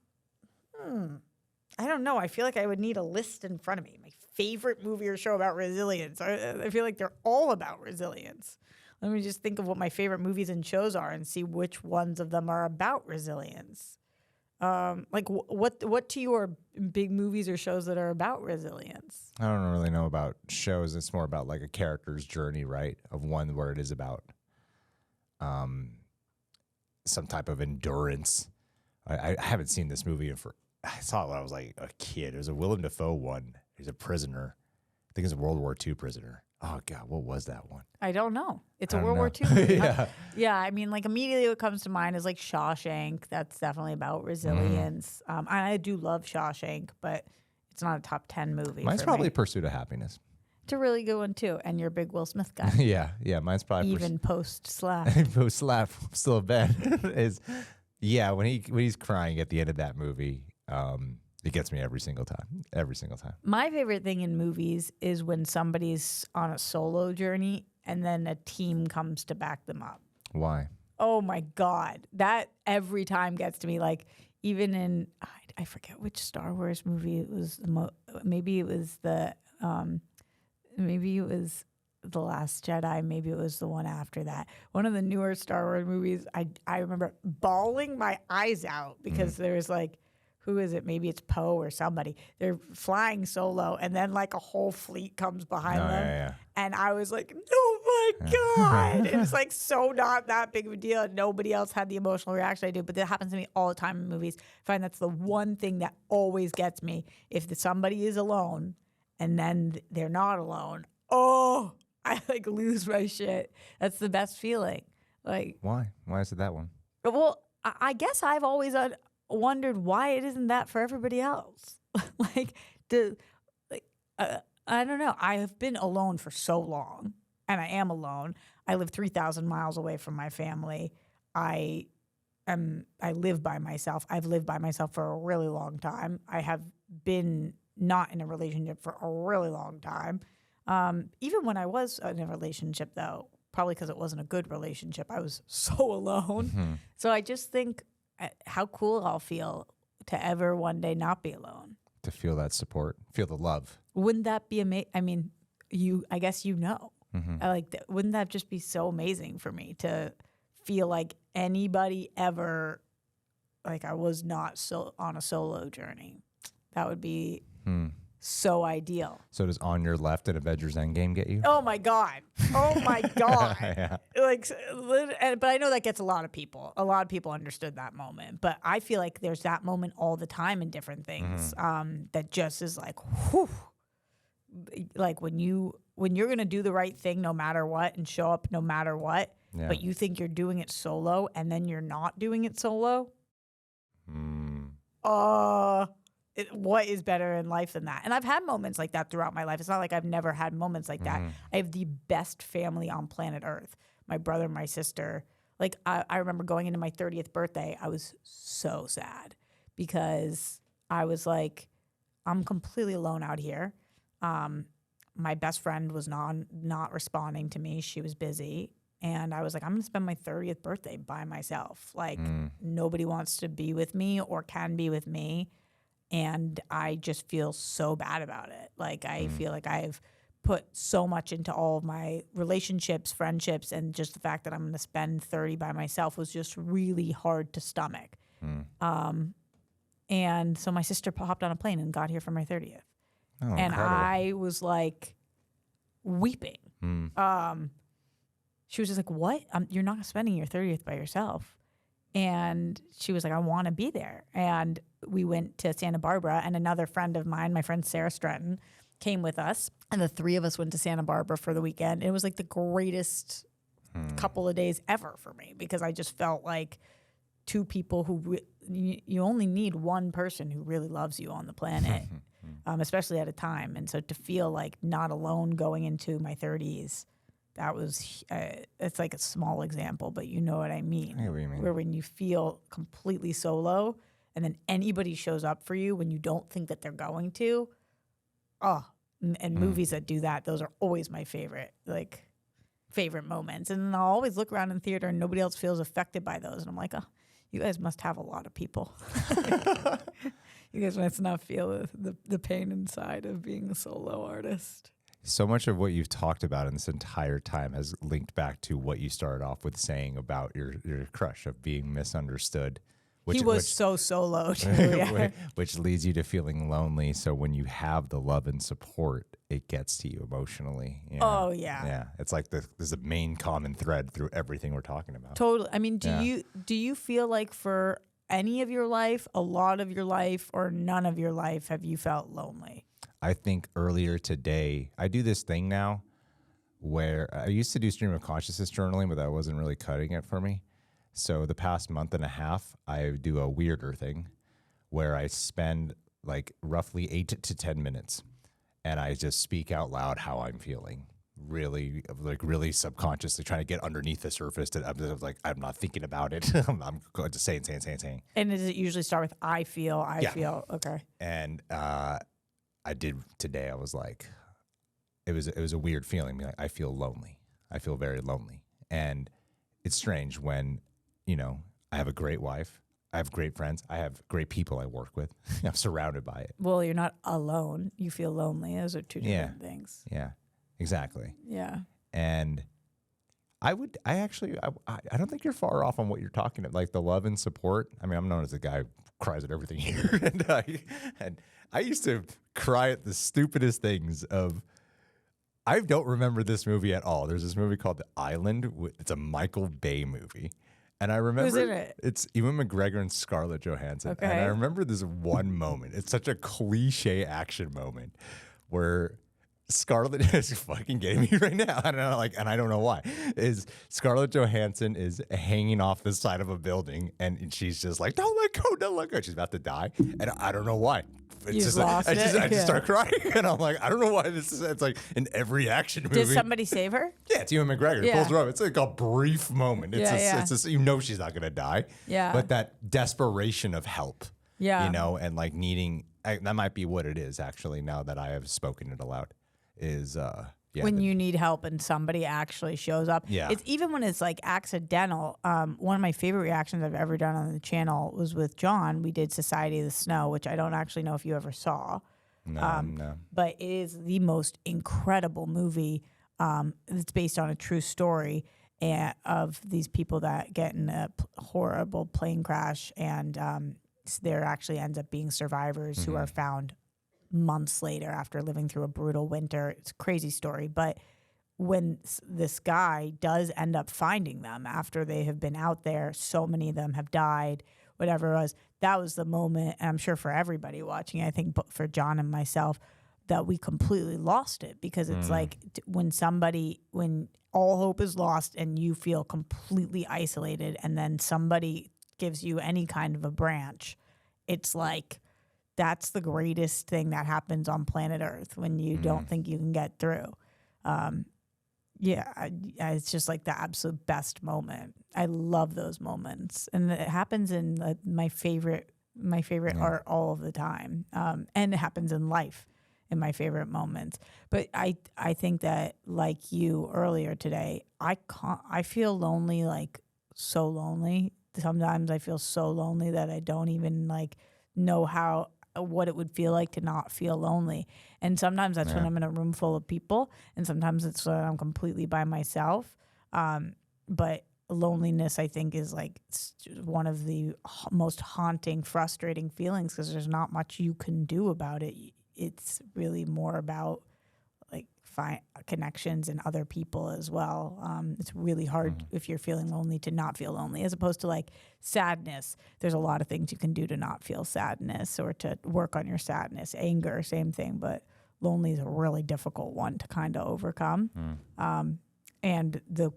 I don't know. I feel like I would need a list in front of me. My favorite movie or show about resilience. I feel like they're all about resilience. Let me just think of what my favorite movies and shows are and see which ones of them are about resilience. Like what to your big movies or shows that are about resilience? I don't really know about shows. It's more about like a character's journey, right? Of one where it is about some type of endurance. I haven't seen this movie I saw it when I was like a kid. It was a Willem Dafoe one. He's a prisoner. I think it's a World War II prisoner. Oh God, what was that one? I don't know. It's a I World don't War know. II movie. Yeah. Yeah, I mean, like immediately what comes to mind is like Shawshank. That's definitely about resilience. I do love Shawshank, but it's not a top 10 movie. Mine's for probably me. Pursuit of Happiness. It's a really good one too. And you're a big Will Smith guy. Yeah, mine's probably Even post slap. Post slap still bad is when he's crying at the end of that movie, it gets me every single time. My favorite thing in movies is when somebody's on a solo journey and then a team comes to back them up. Why? Oh my God. That every time gets to me. Like even in, I forget which Star Wars movie it was. Maybe it was The Last Jedi. Maybe it was the one after that. One of the newer Star Wars movies, I remember bawling my eyes out because there was like, who is it? Maybe it's Poe or somebody. They're flying solo, and then like a whole fleet comes behind them. Yeah. And I was like, oh my God. It was like so not that big of a deal. Nobody else had the emotional reaction I do, but that happens to me all the time in movies. I find that's the one thing that always gets me. If somebody is alone and then they're not alone, oh, I like lose my shit. That's the best feeling. Like, Why? Why is it that one? well, I guess I've always wondered why it isn't that for everybody else. I don't know. I have been alone for so long, and I am alone. I live 3,000 miles away from my family. I live by myself. I've lived by myself for a really long time. I have been not in a relationship for a really long time. Even when I was in a relationship, though, probably because it wasn't a good relationship, I was so alone. So I just think how cool I'll feel to ever one day not be alone. To feel that support, feel the love. Wouldn't that be amazing? I mean, I guess you know. I like that. Wouldn't that just be so amazing for me to feel like anybody ever, like I was not on a solo journey? That would be so ideal. So does On Your Left and Avengers Endgame get you? Oh my God. Oh my God. Yeah. But I know that gets a lot of people. A lot of people understood that moment. But I feel like there's that moment all the time in different things that just is like, whew. Like when you're going to do the right thing no matter what and show up no matter what, but you think you're doing it solo and then you're not doing it solo. What is better in life than that? And I've had moments like that throughout my life. It's not like I've never had moments like that. I have the best family on planet Earth. My brother, my sister. Like I remember going into my 30th birthday, I was so sad because I was like, I'm completely alone out here. My best friend was not responding to me. She was busy. And I was like, I'm going to spend my 30th birthday by myself. Like nobody wants to be with me or can be with me. And I just feel so bad about it. Like I feel like I've put so much into all of my relationships, friendships, and just the fact that I'm going to spend 30 by myself was just really hard to stomach. And so my sister hopped on a plane and got here for my 30th. Oh, and incredible. I was like weeping. She was just like, what? You're not spending your 30th by yourself. And she was like, I want to be there. And we went to Santa Barbara, and another friend of mine, my friend Sarah Stratton, came with us. And the three of us went to Santa Barbara for the weekend. It was like the greatest couple of days ever for me because I just felt like two people who you only need one person who really loves you on the planet, especially at a time. And so to feel like not alone going into my 30s, that was, it's like a small example, but you know what I mean. I know what you mean. Where when you feel completely solo and then anybody shows up for you when you don't think that they're going to, and movies that do that, those are always my favorite moments. And I'll always look around in theater and nobody else feels affected by those. And I'm like, you guys must have a lot of people. You guys must not feel the pain inside of being a solo artist. So much of what you've talked about in this entire time has linked back to what you started off with saying about your crush of being misunderstood. He was so solo too. Yeah. which leads you to feeling lonely. So when you have the love and support, it gets to you emotionally. You know? Oh yeah. Yeah. It's like there's a main common thread through everything we're talking about. Totally. I mean, do you feel like for any of your life, a lot of your life, or none of your life, have you felt lonely? I think earlier today, I do this thing now where I used to do stream of consciousness journaling, but that wasn't really cutting it for me. So the past month and a half, I do a weirder thing where I spend like roughly 8 to 10 minutes and I just speak out loud how I'm feeling. Really subconsciously trying to get underneath the surface. I'm not thinking about it. I'm going to saying. And does it usually start with I feel? Okay. And I did today. I was like, it was a weird feeling. Like, I feel lonely. I feel very lonely. And it's strange when, I have a great wife. I have great friends. I have great people I work with. I'm surrounded by it. Well, you're not alone. You feel lonely. Those are two different things. Yeah, exactly. Yeah. And I don't think you're far off on what you're talking about, like the love and support. I mean, I'm known as a guy who cries at everything here. and I used to cry at the stupidest things I don't remember this movie at all. There's this movie called The Island. It's a Michael Bay movie. And I remember who's in it? It's Ewan McGregor and Scarlett Johansson. Okay. And I remember this one moment. It's such a cliche action moment where Scarlett is fucking getting me right now. I don't know, and I don't know why. Is Scarlett Johansson is hanging off the side of a building, and she's just like, "Don't let go, don't let go." She's about to die, and I don't know why. It's just lost it? I just start crying, and I'm like, I don't know why this is. It's like in every action movie. Did somebody save her? Yeah, it's Ewan McGregor. He pulls her up. It's like a brief moment. It's just she's not gonna die. Yeah. But that desperation of help. Yeah. And like needing that might be what it is actually. Now that I have spoken it aloud, is when you need help and somebody actually shows up. Yeah. It's even when it's like accidental. One of my favorite reactions I've ever done on the channel was with John. We did Society of the Snow, which I don't actually know if you ever saw. No. But it is the most incredible movie. It's based on a true story of these people that get in a horrible plane crash, and there actually ends up being survivors who are found months later after living through a brutal winter. It's a crazy story. But when this guy does end up finding them after they have been out there, so many of them have died, whatever it was, that was the moment, and I'm sure for everybody watching, I think for John and myself, that we completely lost it, because it's like when all hope is lost and you feel completely isolated, and then somebody gives you any kind of a branch, it's like, that's the greatest thing that happens on planet Earth when you don't think you can get through. It's just like the absolute best moment. I love those moments, and it happens in my favorite art all of the time, and it happens in life in my favorite moments. But I think that, like you earlier today, I feel lonely, like so lonely. Sometimes I feel so lonely that I don't even know what it would feel like to not feel lonely. And sometimes that's when I'm in a room full of people, and sometimes it's when I'm completely by myself. But loneliness, I think, is like one of the most haunting, frustrating feelings, because there's not much you can do about it. It's really more about connections and other people as well. It's really hard if you're feeling lonely to not feel lonely, as opposed to sadness. There's a lot of things you can do to not feel sadness, or to work on your sadness. Anger, same thing, but lonely is a really difficult one to kind of overcome. And the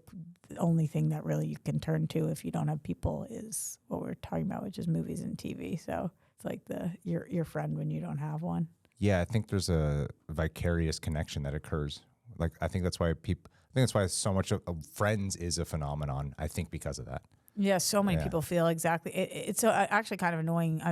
only thing that really you can turn to if you don't have people is what we're talking about, which is movies and TV. So it's like your friend when you don't have one. Yeah, I think there's a vicarious connection that occurs. I think that's why so much of Friends is a phenomenon. I think because of that. Yeah, so many people feel exactly. It's actually kind of annoying.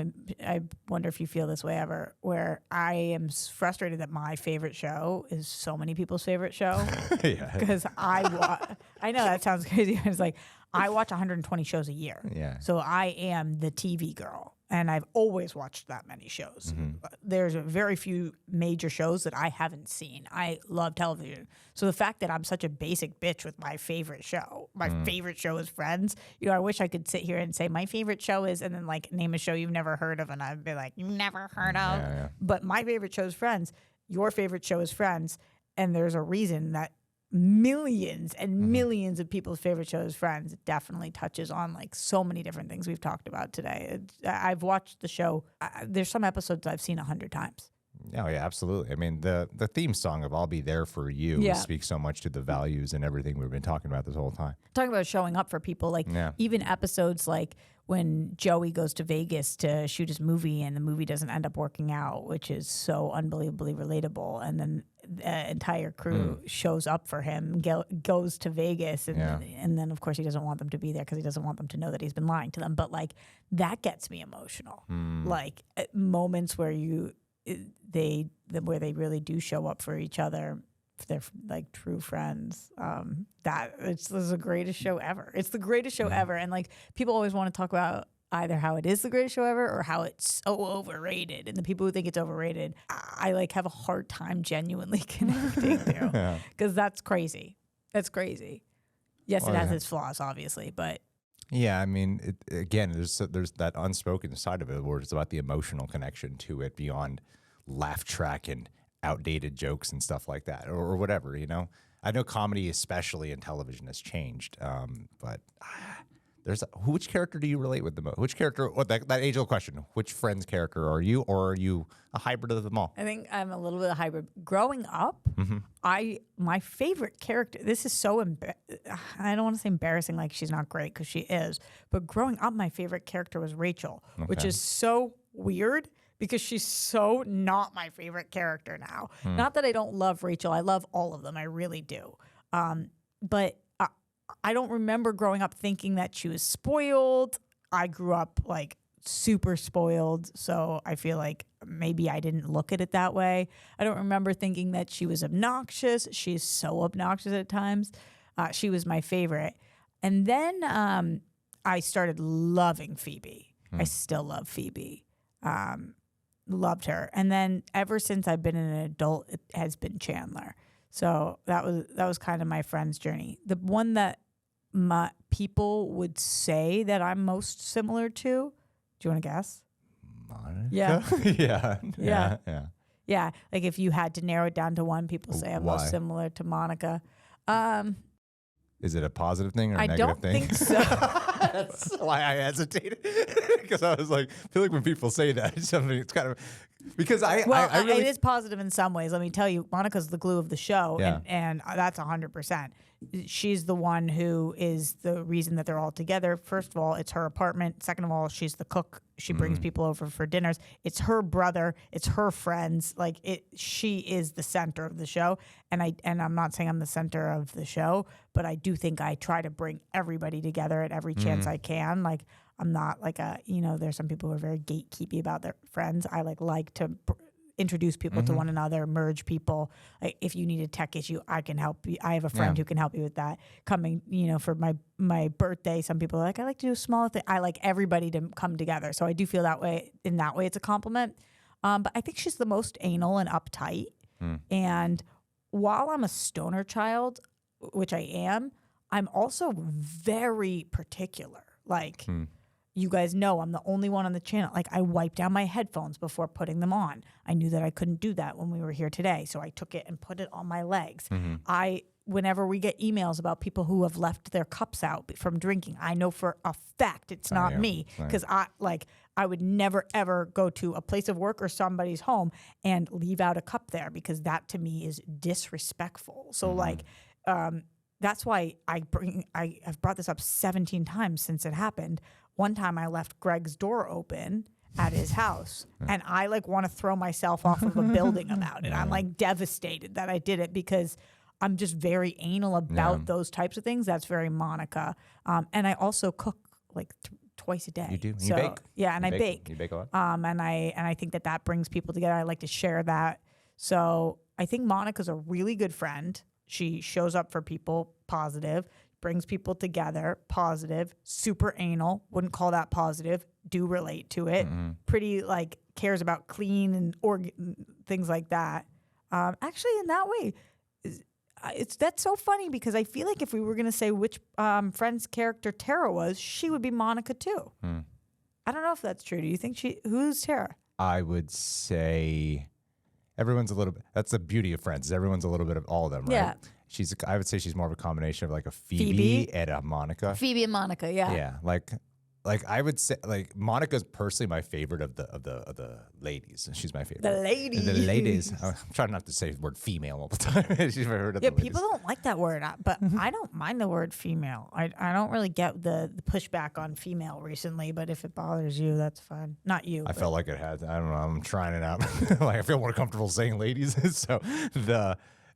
I wonder if you feel this way ever, where I am frustrated that my favorite show is so many people's favorite show. Yeah. Because I know that sounds crazy. It's like I watch 120 shows a year. Yeah. So I am the TV girl. and I've always watched that many shows. There's very few major shows that I haven't seen. I love television. So the fact that I'm such a basic bitch with my favorite show, my favorite show is Friends. You know, I wish I could sit here and say my favorite show is, and then like name a show you've never heard of, and I'd be like, you've never heard of. But my favorite show is Friends. Your favorite show is Friends, and there's a reason that millions and millions of people's favorite show is Friends. It definitely touches on like so many different things we've talked about today. I've watched the show. There's some episodes I've seen 100 times. Oh yeah, absolutely. I mean, the theme song of "I'll Be There for You" speaks so much to the values and everything we've been talking about this whole time. Talking about showing up for people, like even episodes like when Joey goes to Vegas to shoot his movie and the movie doesn't end up working out, which is so unbelievably relatable. And then the entire crew shows up for him, goes to Vegas. And then, of course, he doesn't want them to be there because he doesn't want them to know that he's been lying to them. But, like, that gets me emotional. Like, moments where they really do show up for each other. They're like true friends. This is the greatest show ever. It's the greatest show ever. And like people always want to talk about either how it is the greatest show ever or how it's so overrated. And the people who think it's overrated, I like have a hard time genuinely connecting to because that's crazy. That's crazy. Yes, it has its flaws, obviously, but. Yeah, I mean, again, there's that unspoken side of it where it's about the emotional connection to it beyond laugh track and outdated jokes and stuff like that, or whatever, you know. I know comedy, especially in television, has changed, but which character do you relate with the most? Which character? That age-old question: which Friends character are you, or are you a hybrid of them all? I think I'm a little bit of a hybrid. Growing up, my favorite character. This is so I don't want to say embarrassing, like she's not great because she is. But growing up, my favorite character was Rachel, which is so weird. Because she's so not my favorite character now. Not that I don't love Rachel. I love all of them. I really do. But I don't remember growing up thinking that she was spoiled. I grew up like super spoiled. So I feel like maybe I didn't look at it that way. I don't remember thinking that she was obnoxious. She's so obnoxious at times. She was my favorite. And then I started loving Phoebe. I still love Phoebe. Loved her. And then ever since I've been an adult, it has been Chandler. So that was kind of my Friends journey. The one that my people would say that I'm most similar to. Do you want to guess? Monica? Yeah. Like if you had to narrow it down to one, people say I'm most similar to Monica. Is it a positive thing or a I negative don't thing? think so. That's why I hesitated. Because I was like, I feel like when people say that, it's kind of because I really. It is positive in some ways. Let me tell you, Monica's the glue of the show, and that's 100%. She's the one who is the reason that they're all together. First of all, it's her apartment. Second of all, she's the cook. She brings people over for dinners. It's her brother. It's her friends. Like she is the center of the show. And I'm not saying I'm the center of the show, but I do think I try to bring everybody together at every chance I can. Like I'm not like there's some people who are very gatekeepy about their friends. I like to introduce people to one another, merge people. Like if you need a tech issue, I can help you. I have a friend who can help you with that. Coming, for my birthday, some people are like, I like to do a small thing. I like everybody to come together. So I do feel that way. In that way, it's a compliment. But I think she's the most anal and uptight. And while I'm a stoner child, which I am, I'm also very particular. Like, you guys know I'm the only one on the channel. Like, I wiped down my headphones before putting them on. I knew that I couldn't do that when we were here today, so I took it and put it on my legs. Whenever we get emails about people who have left their cups out from drinking, I know for a fact it's not me, because I would never ever go to a place of work or somebody's home and leave out a cup there, because that to me is disrespectful. So that's why I've brought this up 17 times since it happened. One time I left Greg's door open at his house, and I want to throw myself off of a building about it. I'm devastated that I did it, because I'm just very anal about those types of things. That's very Monica. And I also cook twice a day. You do? So, you bake? Yeah, and I bake. You bake a lot? And I think that brings people together. I like to share that. So I think Monica's a really good friend. She shows up for people, positive. brings people together, positive, super anal, wouldn't call that positive, do relate to it, pretty like cares about clean and things like that. Actually, in that way, that's so funny because I feel like if we were going to say which Friends character Tara was, she would be Monica too. I don't know if that's true. Do you think who's Tara? I would say everyone's a little bit. That's the beauty of Friends. Everyone's a little bit of all of them, right? Yeah. I would say she's more of a combination of like a Phoebe and a Monica. Phoebe and Monica, yeah. Yeah, like I would say, like Monica's personally my favorite of the ladies. She's my favorite. The ladies. I'm trying not to say the word female all the time. She's my favorite of the ladies. People don't like that word, but I don't mind the word female. I don't really get the pushback on female recently, but if it bothers you, that's fine. Not you. I felt like it had. I don't know. I'm trying it out. Like I feel more comfortable saying ladies. So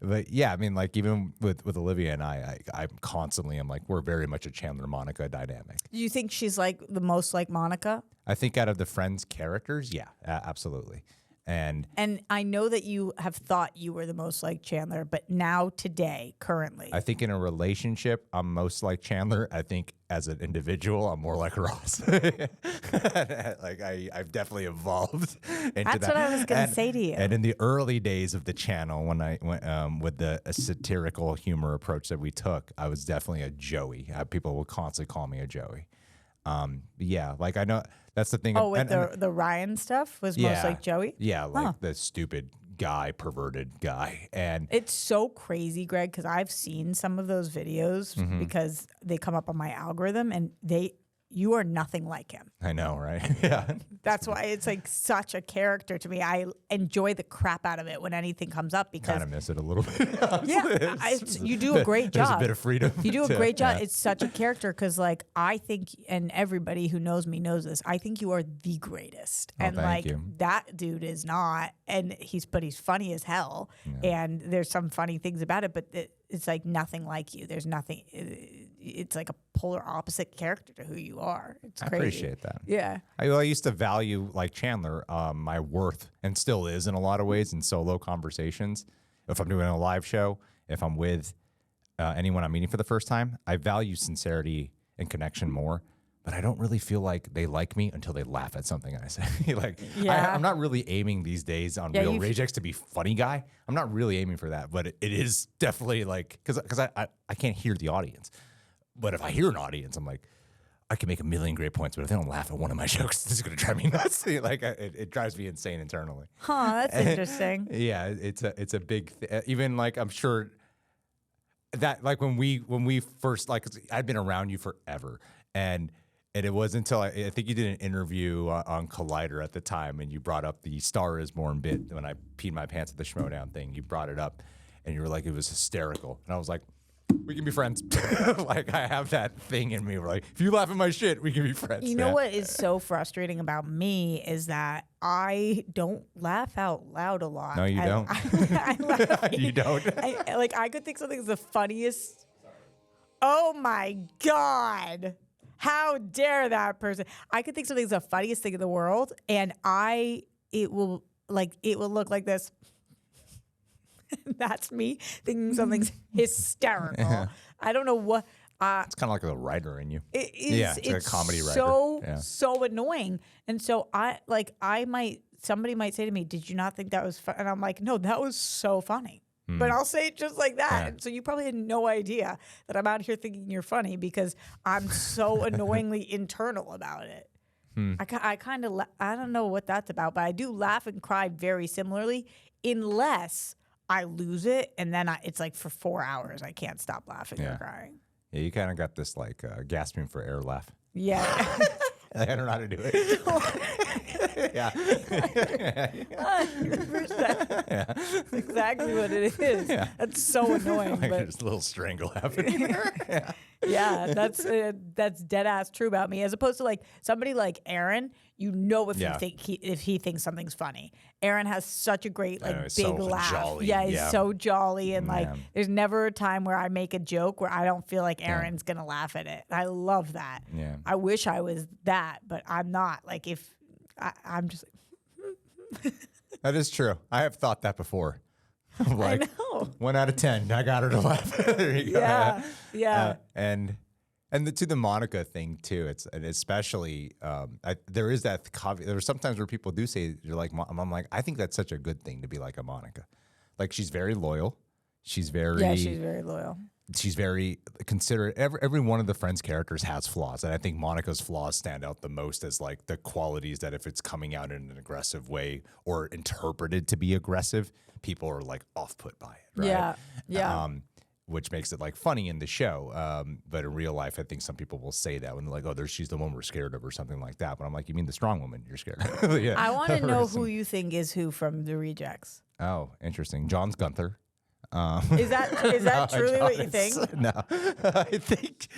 But yeah, I mean, like even with Olivia and I'm constantly, I'm like, we're very much a Chandler Monica dynamic. Do you think she's like the most like Monica? I think out of the Friends characters, yeah, absolutely. And I know that you have thought you were the most like Chandler, but now today, currently, I think in a relationship, I'm most like Chandler. I think as an individual, I'm more like Ross. Like I've definitely evolved into that. That's what I was going to say to you. And in the early days of the channel, when I went with the satirical humor approach that we took, I was definitely a Joey. People would constantly call me a Joey. Yeah, like I know that's the thing. Oh, with the Ryan stuff was most like Joey? Yeah, like the stupid guy, perverted guy. And it's so crazy, Greg, because I've seen some of those videos because they come up on my algorithm and you are nothing like him. I know, right? Yeah. That's why it's like such a character to me. I enjoy the crap out of it when anything comes up because kind of miss it a little bit. Yeah, you do a great job. There's a bit of freedom. You do a great job. Yeah. It's such a character because, like, I think, and everybody who knows me knows this. I think you are the greatest, and thank you. That dude is not. And he's funny as hell, and there's some funny things about it, but it's like nothing like you. There's nothing. It's like a polar opposite character to who you are. It's crazy. I appreciate that. Yeah. I used to value, like Chandler, my worth, and still is in a lot of ways in solo conversations. If I'm doing a live show, if I'm with anyone I'm meeting for the first time, I value sincerity and connection more. But I don't really feel like they like me until they laugh at something I say. I'm not really aiming these days on Real Rage X to be funny guy. I'm not really aiming for that, but it is definitely like because I can't hear the audience. But if I hear an audience, I'm like, I can make a million great points, but if they don't laugh at one of my jokes, this is going to drive me nuts. It drives me insane internally. Huh, that's interesting. Yeah, it's a big even like I'm sure that like when we first like I'd been around you forever and it wasn't until I think you did an interview on Collider at the time, and you brought up the Star Is Born bit when I peed my pants at the Schmodown thing. You brought it up, and you were like, it was hysterical. And I was like, we can be friends. Like, I have that thing in me where, like, if you laugh at my shit, we can be friends. You know what is so frustrating about me is that I don't laugh out loud a lot. No, you don't. I laugh. You don't. I could think something's the funniest. Oh, my God. How dare that person? I could think something's the funniest thing in the world, and it will look like this. That's me thinking something's hysterical. Yeah. I don't know what. It's kind of like a writer in you. It is. Yeah, it's like a comedy writer. So annoying. And so somebody might say to me, "Did you not think that was fun?" And I'm like, "No, that was so funny." But I'll say it just like that. Yeah. So you probably had no idea that I'm out here thinking you're funny because I'm so annoyingly internal about it. I kind of, I don't know what that's about, but I do laugh and cry very similarly unless I lose it. And then it's like for 4 hours, I can't stop laughing or crying. Yeah, you kind of got this like gasping for air laugh. Yeah. I don't know how to do it. Yeah. 100%. Yeah. That's exactly what it is. Yeah. That's so annoying. Like there's a little strangle happening there. Yeah, that's dead ass true about me. As opposed to like somebody like Aaron, you know if he thinks something's funny. Aaron has such a great like big so laugh. Jolly. Yeah, he's so jolly and like there's never a time where I make a joke where I don't feel like Aaron's gonna laugh at it. I love that. Yeah. I wish I was that, but I'm not. Like I'm just That is true. I have thought that before. I'm like, I know. 1 out of 10. I got her to laugh. There you go. Yeah. And to the Monica thing too. It's and especially there is that caveat. There are sometimes where people do say you're like, I'm like, I think that's such a good thing to be like a Monica. Like she's very loyal. She's very loyal. She's very considerate. Every one of the Friends characters has flaws, and I think Monica's flaws stand out the most as like the qualities that if it's coming out in an aggressive way or interpreted to be aggressive, people are like off put by it. Right? Yeah. Which makes it like funny in the show, but in real life, I think some people will say that when they're like, "Oh, she's the one we're scared of," or something like that. But I'm like, "You mean the strong woman you're scared of?" Yeah. I want to know who you think is who from the Rejects. Oh, interesting. John's Gunther. Is that truly what you think? No, I think.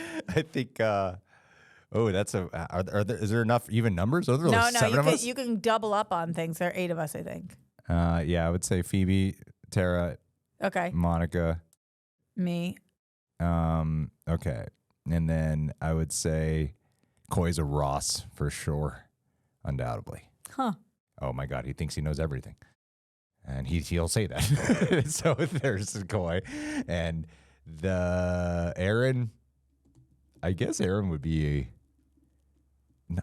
That's is there enough even numbers? Are there No, like 7 of us? you can double up on things. There are 8 of us, I think. Yeah, I would say Phoebe, Tara, Okay. Monica. Me. Okay, and then I would say Coy's a Ross for sure, undoubtedly. Huh. Oh my God, he thinks he knows everything. And he'll say that. So there's Coy. And the Aaron, I guess Aaron would be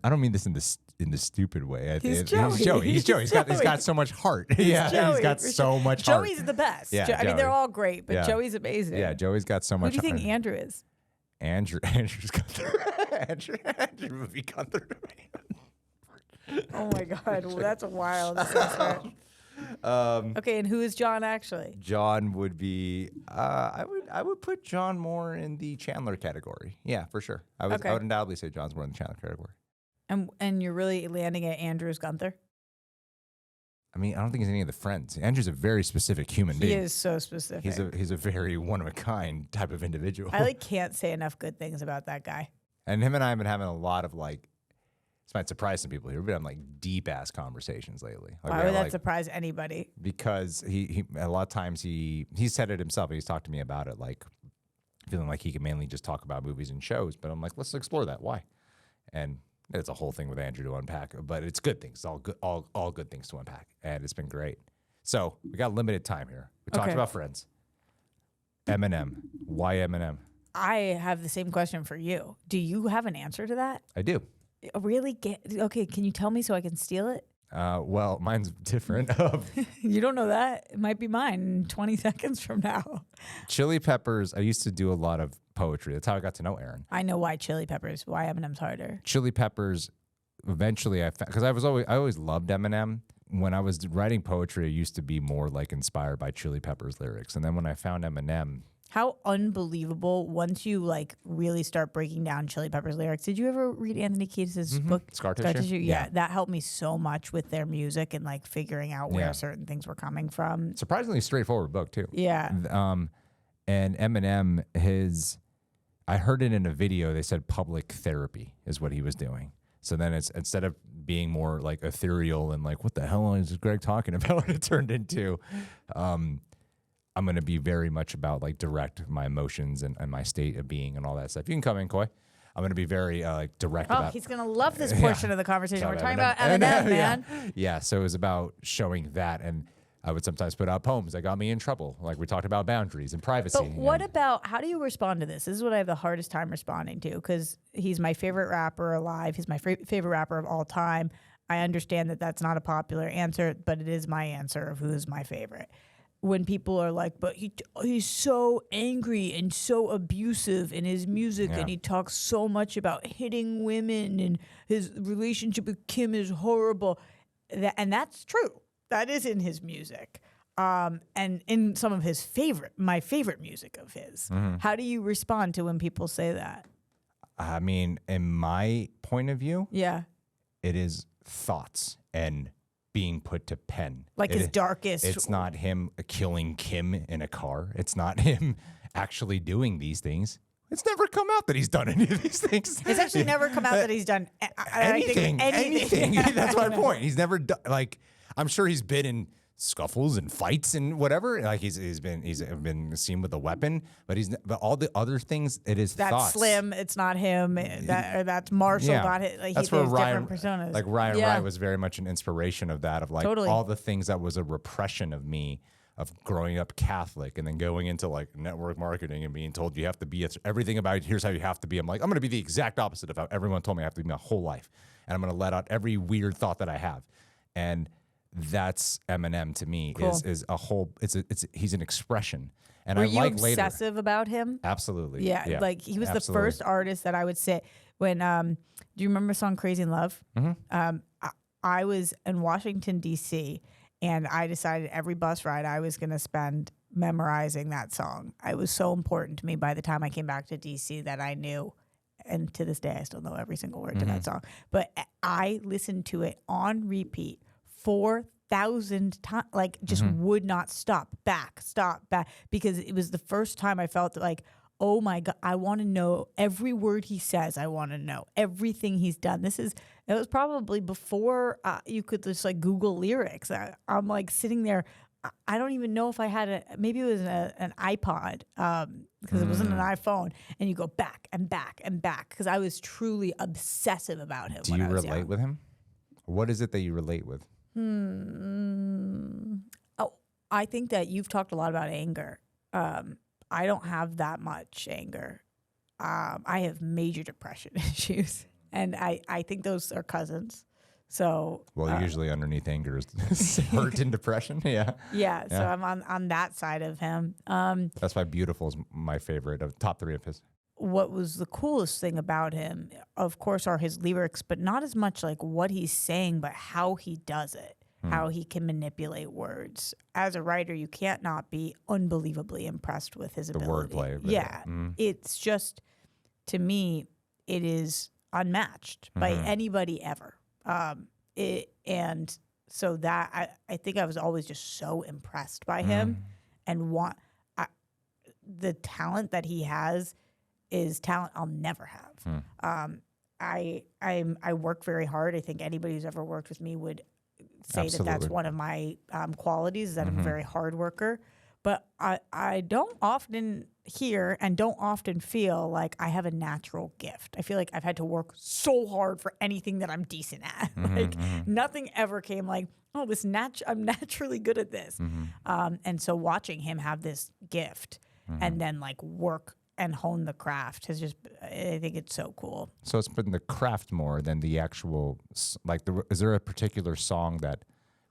I don't mean this in the stupid way. He's Joey. He's Joey. He's got so much heart. He's got so much heart. Joey's the best. Yeah, I mean, they're all great, but Joey's amazing. Yeah, Joey's got so much Who do you heart. think Andrew is? Andrew's Gunther. Andrew would be Gunther to me. Oh my God, well, that's a wild assessment. Okay, and who is John actually? John would be. I would put John more in the Chandler category. Yeah, for sure. I would undoubtedly say John's more in the Chandler category. And you're really landing at Andrew's Gunther? I mean, I don't think he's any of the Friends. Andrew's a very specific human being. He is so specific. He's a very one of a kind type of individual. I can't say enough good things about that guy. And him and I have been having a lot of like. This might surprise some people here, but I'm like deep ass conversations lately. Like, why would that surprise anybody? Because he a lot of times he said it himself. He's talked to me about it, like feeling like he can mainly just talk about movies and shows. But I'm like, let's explore that. Why? And it's a whole thing with Andrew to unpack. But it's good things. All good things to unpack, and it's been great. So we got limited time here. We talked about Friends. Eminem. Why Eminem? I have the same question for you. Do you have an answer to that? I do. Really? Okay, can you tell me so I can steal it? Well, mine's different. You don't know that. It might be mine in 20 seconds from now. Chili Peppers, I used to do a lot of poetry. That's how I got to know Aaron. I know why Chili Peppers, why Eminem's harder. Chili Peppers, eventually because I always loved Eminem. When I was writing poetry, I used to be more like inspired by Chili Peppers lyrics. And then when I found Eminem, how unbelievable once you like really start breaking down Chili Peppers lyrics. Did you ever read Anthony Kiedis' book? Scar Tissue? Yeah, that helped me so much with their music and like figuring out where certain things were coming from. Surprisingly straightforward book too. Yeah. And Eminem, I heard it in a video, they said public therapy is what he was doing. So then it's instead of being more like ethereal and like, what the hell is Greg talking about? It turned into I'm going to be very much about like direct my emotions and my state of being and all that stuff. You can come in, Coy. I'm going to be very like direct about. He's going to love this portion of the conversation. We're talking about Eminem, man. Yeah, so it was about showing that, and I would sometimes put out poems that got me in trouble. Like we talked about boundaries and privacy. But what about, how do you respond to this? This is what I have the hardest time responding to, because he's my favorite rapper alive. He's my favorite rapper of all time. I understand that that's not a popular answer, but it is my answer of who's my favorite. When people are like, but he's so angry and so abusive in his music, and he talks so much about hitting women, and his relationship with Kim is horrible. And that's true. That is in his music. And in some of my favorite music of his. Mm-hmm. How do you respond to when people say that? I mean, in my point of view, it is thoughts and being put to pen. Like his darkest. It's not him killing Kim in a car. It's not him actually doing these things. It's never come out that he's done any of these things. It's actually never come out that he's done anything. That's my point. He's never done, like, I'm sure he's been in scuffles and fights and whatever. Like he's been seen with a weapon, but all the other things, it is that's thoughts. Slim. It's not him. That's Marshall. Not it. Like that's where different personas. Like Ryan Wright was very much an inspiration of that. Of like totally. All the things that was a repression of me of growing up Catholic and then going into like network marketing and being told you have to be everything about it. Here's how you have to be. I'm like, I'm going to be the exact opposite of how everyone told me I have to be my whole life. And I'm going to let out every weird thought that I have. And that's Eminem to me. Cool. Is a whole, he's an expression. And Were I you like obsessive about him? Absolutely. Yeah, like he was the first artist that I would say when. Do you remember the song "Crazy in Love"? Mm-hmm. I was in Washington D.C. and I decided every bus ride I was going to spend memorizing that song. It was so important to me by the time I came back to D.C. that I knew, and to this day I still know every single word to that song. But I listened to it on repeat 4,000 times, like just would not stop back, because it was the first time I felt like, oh my God, I want to know every word he says. I want to know everything he's done. It was probably before you could just like Google lyrics. I'm like sitting there. I don't even know if I had maybe it was an iPod because it wasn't an iPhone. And you go back and back and back because I was truly obsessive about him. Do you relate with him? What is it that you relate with? Oh, I think that you've talked a lot about anger. I don't have that much anger. I have major depression issues, and I think those are cousins. So usually underneath anger is hurt and depression. Yeah. So I'm on that side of him. That's why "Beautiful" is my favorite of top 3 of his. What was the coolest thing about him, of course, are his lyrics, but not as much like what he's saying, but how he does it. How he can manipulate words. As a writer, you can't not be unbelievably impressed with his ability. The wordplay. Yeah. It's just, to me, it is unmatched by anybody ever. And so that, I think I was always just so impressed by him and the talent that he has is talent I'll never have. I work very hard. I think anybody who's ever worked with me would say that that's one of my qualities, is that I'm a very hard worker. But I don't often hear and don't often feel like I have a natural gift. I feel like I've had to work so hard for anything that I'm decent at. Nothing ever came like, oh, I'm naturally good at this. And so watching him have this gift and then like work and hone the craft has just, I think it's so cool. So it's been the craft more than the actual, like, is there a particular song that,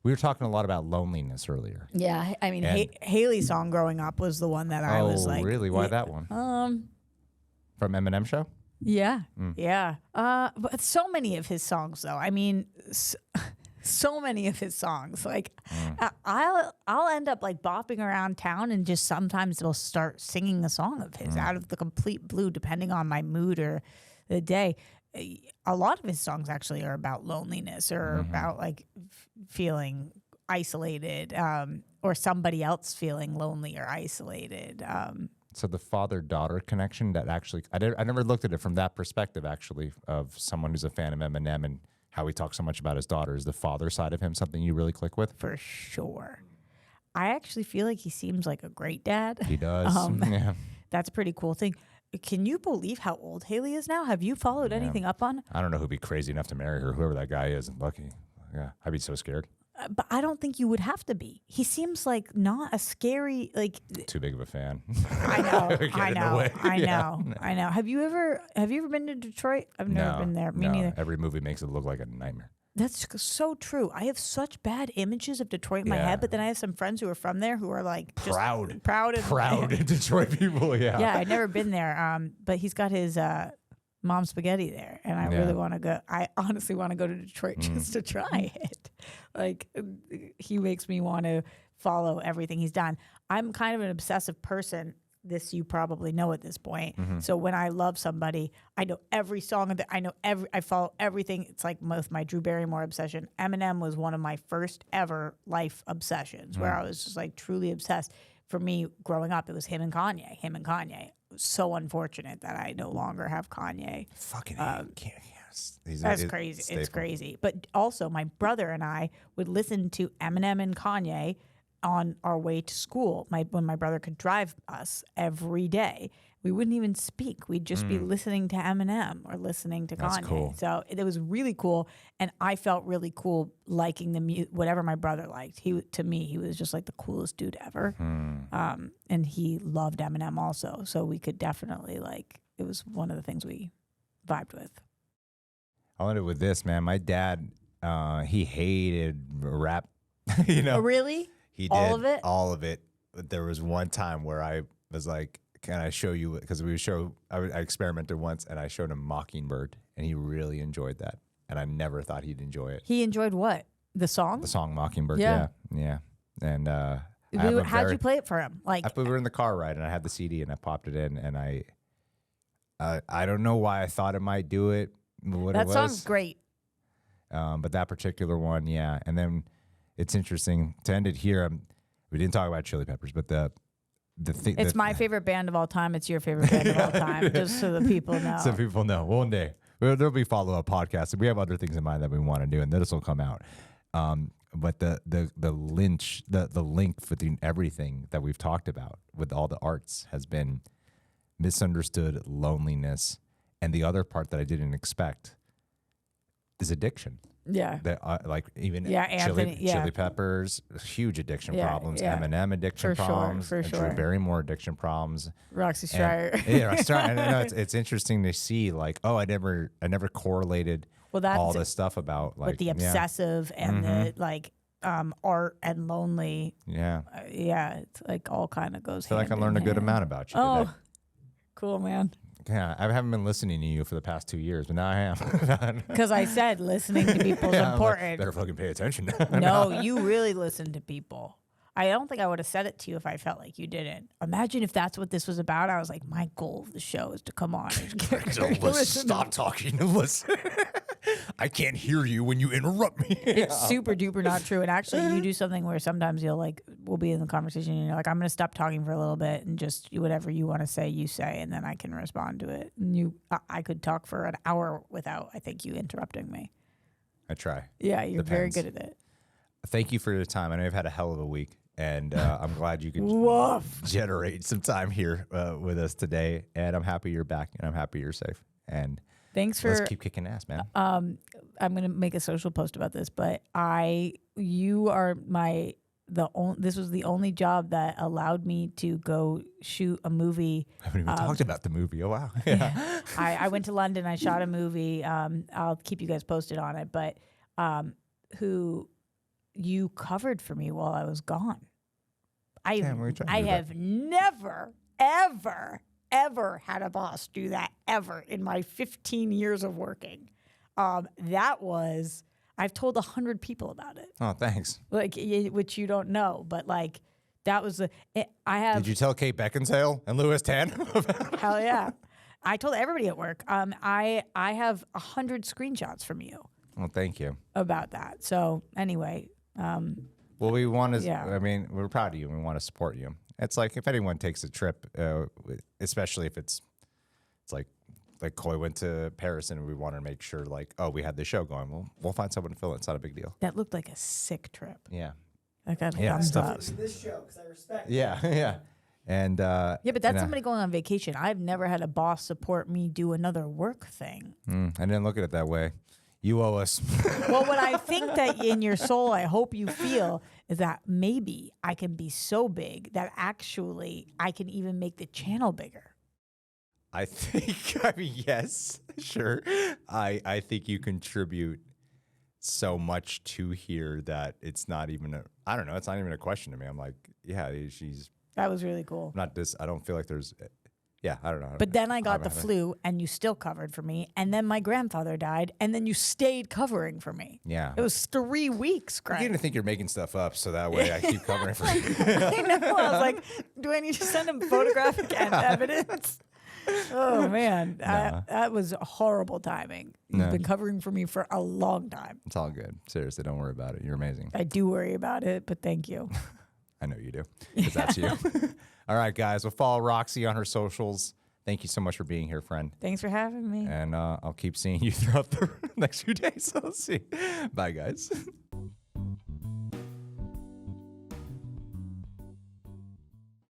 we were talking a lot about loneliness earlier. Yeah, I mean, Haley's song growing up was the one that I was like. Oh, really? Why that one? From Eminem Show? Yeah, yeah. But so many of his songs, though. I mean, so many of his songs. Like, I'll end up like bopping around town and just sometimes they'll start singing a song of his out of the complete blue, depending on my mood or the day. A lot of his songs actually are about loneliness or about like feeling isolated or somebody else feeling lonely or isolated. So the father-daughter connection that actually, I never looked at it from that perspective, actually, of someone who's a fan of Eminem and how he talks so much about his daughter. Is the father side of him something you really click with? For sure. I actually feel like he seems like a great dad. He does. Yeah. That's a pretty cool thing. Can you believe how old Haley is now? Have you followed anything up on? I don't know who'd be crazy enough to marry her, whoever that guy is. Lucky. Yeah, I'd be so scared. But I don't think you would have to be. He seems like not a scary, like. Too big of a fan. I know. Have you ever been to Detroit? I've never been there. Me neither. Every movie makes it look like a nightmare. That's so true. I have such bad images of Detroit in my head, but then I have some friends who are from there who are like just proud Detroit people. Yeah. Yeah, I've never been there. But he's got his mom spaghetti there, and I really want to go. I honestly want to go to Detroit just to try it. Like, he makes me want to follow everything he's done. I'm kind of an obsessive person. This you probably know at this point. So when I love somebody, I know every song. I follow everything. It's like with my Drew Barrymore obsession. Eminem was one of my first ever life obsessions, where I was just like truly obsessed. For me, growing up, it was him and Kanye. It was so unfortunate that I no longer have Kanye. Fucking that's crazy. It's crazy. But also, my brother and I would listen to Eminem and Kanye on our way to school, when my brother could drive us every day, we wouldn't even speak. We'd just be listening to Eminem or listening to Kanye. Cool. So it was really cool, and I felt really cool liking the whatever my brother liked. To me, he was just like the coolest dude ever, and he loved Eminem also. So we could definitely it was one of the things we vibed with. I'll end it with this, man. My dad, he hated rap. Oh, really? He did all of it. All of it. But there was one time where I was like, "Can I show you?" Because I experimented once, and I showed him Mockingbird, and he really enjoyed that. And I never thought he'd enjoy it. He enjoyed what? The song? The song Mockingbird. Yeah. Yeah. And how'd you play it for him? we were in the car ride, and I had the CD, and I popped it in, and I don't know why I thought it might do it. That song's great. But that particular one, yeah. And then it's interesting to end it here. We didn't talk about Chili Peppers, but the thing. It's my favorite band of all time. It's your favorite band of all time, just so the people know. So people know. One day there'll be follow-up podcasts. We have other things in mind that we want to do, and this will come out. But the link between everything that we've talked about with all the arts has been misunderstood loneliness, and the other part that I didn't expect is addiction. Yeah. That even Anthony, Chili Peppers, huge addiction problems. Yeah. Eminem addiction problems. For sure. Drew Barrymore addiction problems. Roxy Striar. I know it's interesting to see. I never correlated all this stuff about with the obsessive and the art and lonely. Yeah. It's all kind of goes. I feel like I learned a good amount about you today. Cool, man. Yeah, I haven't been listening to you for the past 2 years, but now I am. Because I said listening to people is important. Better fucking pay attention. No, you really listen to people. I don't think I would have said it to you if I felt like you didn't. Imagine if that's what this was about. I was like, my goal of the show is to come on and stop talking and listen. I can't hear you when you interrupt me. It's super duper not true. And actually, you do something where sometimes we'll be in the conversation and you're like, I'm going to stop talking for a little bit and just whatever you want to say, you say, and then I can respond to it. And I could talk for an hour without, I think, you interrupting me. I try. Yeah, you're very good at it. Thank you for your time. I know you've had a hell of a week, and I'm glad you could generate some time here with us today. And I'm happy you're back, and I'm happy you're safe. And let's keep kicking ass, man. I'm gonna make a social post about this, but you are this was the only job that allowed me to go shoot a movie. I haven't even talked about the movie. Oh wow! Yeah. I went to London. I shot a movie. I'll keep you guys posted on it. But who you covered for me while I was gone? I have never, ever had a boss do that ever in my 15 years of working. I've told 100 people about it. Oh, thanks. Which you don't know, but that was Did you tell Kate Beckinsale and Louis Tan? Hell yeah. I told everybody at work. I have 100 screenshots from you. Well, thank you. About that. So anyway. Well, we want to, I mean, we're proud of you and we want to support you. It's like if anyone takes a trip, especially if it's like Coy went to Paris and we wanted to make sure we had the show going. Well, we'll find someone to fill it. It's not a big deal. That looked like a sick trip. Yeah. I got thumbs up. This show because I respect. Yeah. And but that's somebody going on vacation. I've never had a boss support me do another work thing. I didn't look at it that way. You owe us. Well, what I think that in your soul, I hope you feel is that maybe I can be so big that actually I can even make the channel bigger. I mean, yes, sure. I think you contribute so much to here that it's not even I don't know. It's not even a question to me. I'm like, yeah, she's. That was really cool. I don't feel like there's. Yeah, I don't know. But then I got the flu, and you still covered for me. And then my grandfather died, and then you stayed covering for me. Yeah. It was 3 weeks, Greg. I'm beginning to think you're making stuff up, so that way I keep covering for you. I know. I was like, do I need to send him photographic evidence? Oh, man. No. That was horrible timing. You've been covering for me for a long time. It's all good. Seriously, don't worry about it. You're amazing. I do worry about it, but thank you. I know you do, because that's you. All right, guys. We'll follow Roxy on her socials. Thank you so much for being here, friend. Thanks for having me. And I'll keep seeing you throughout the next few days. So I'll see. Bye, guys.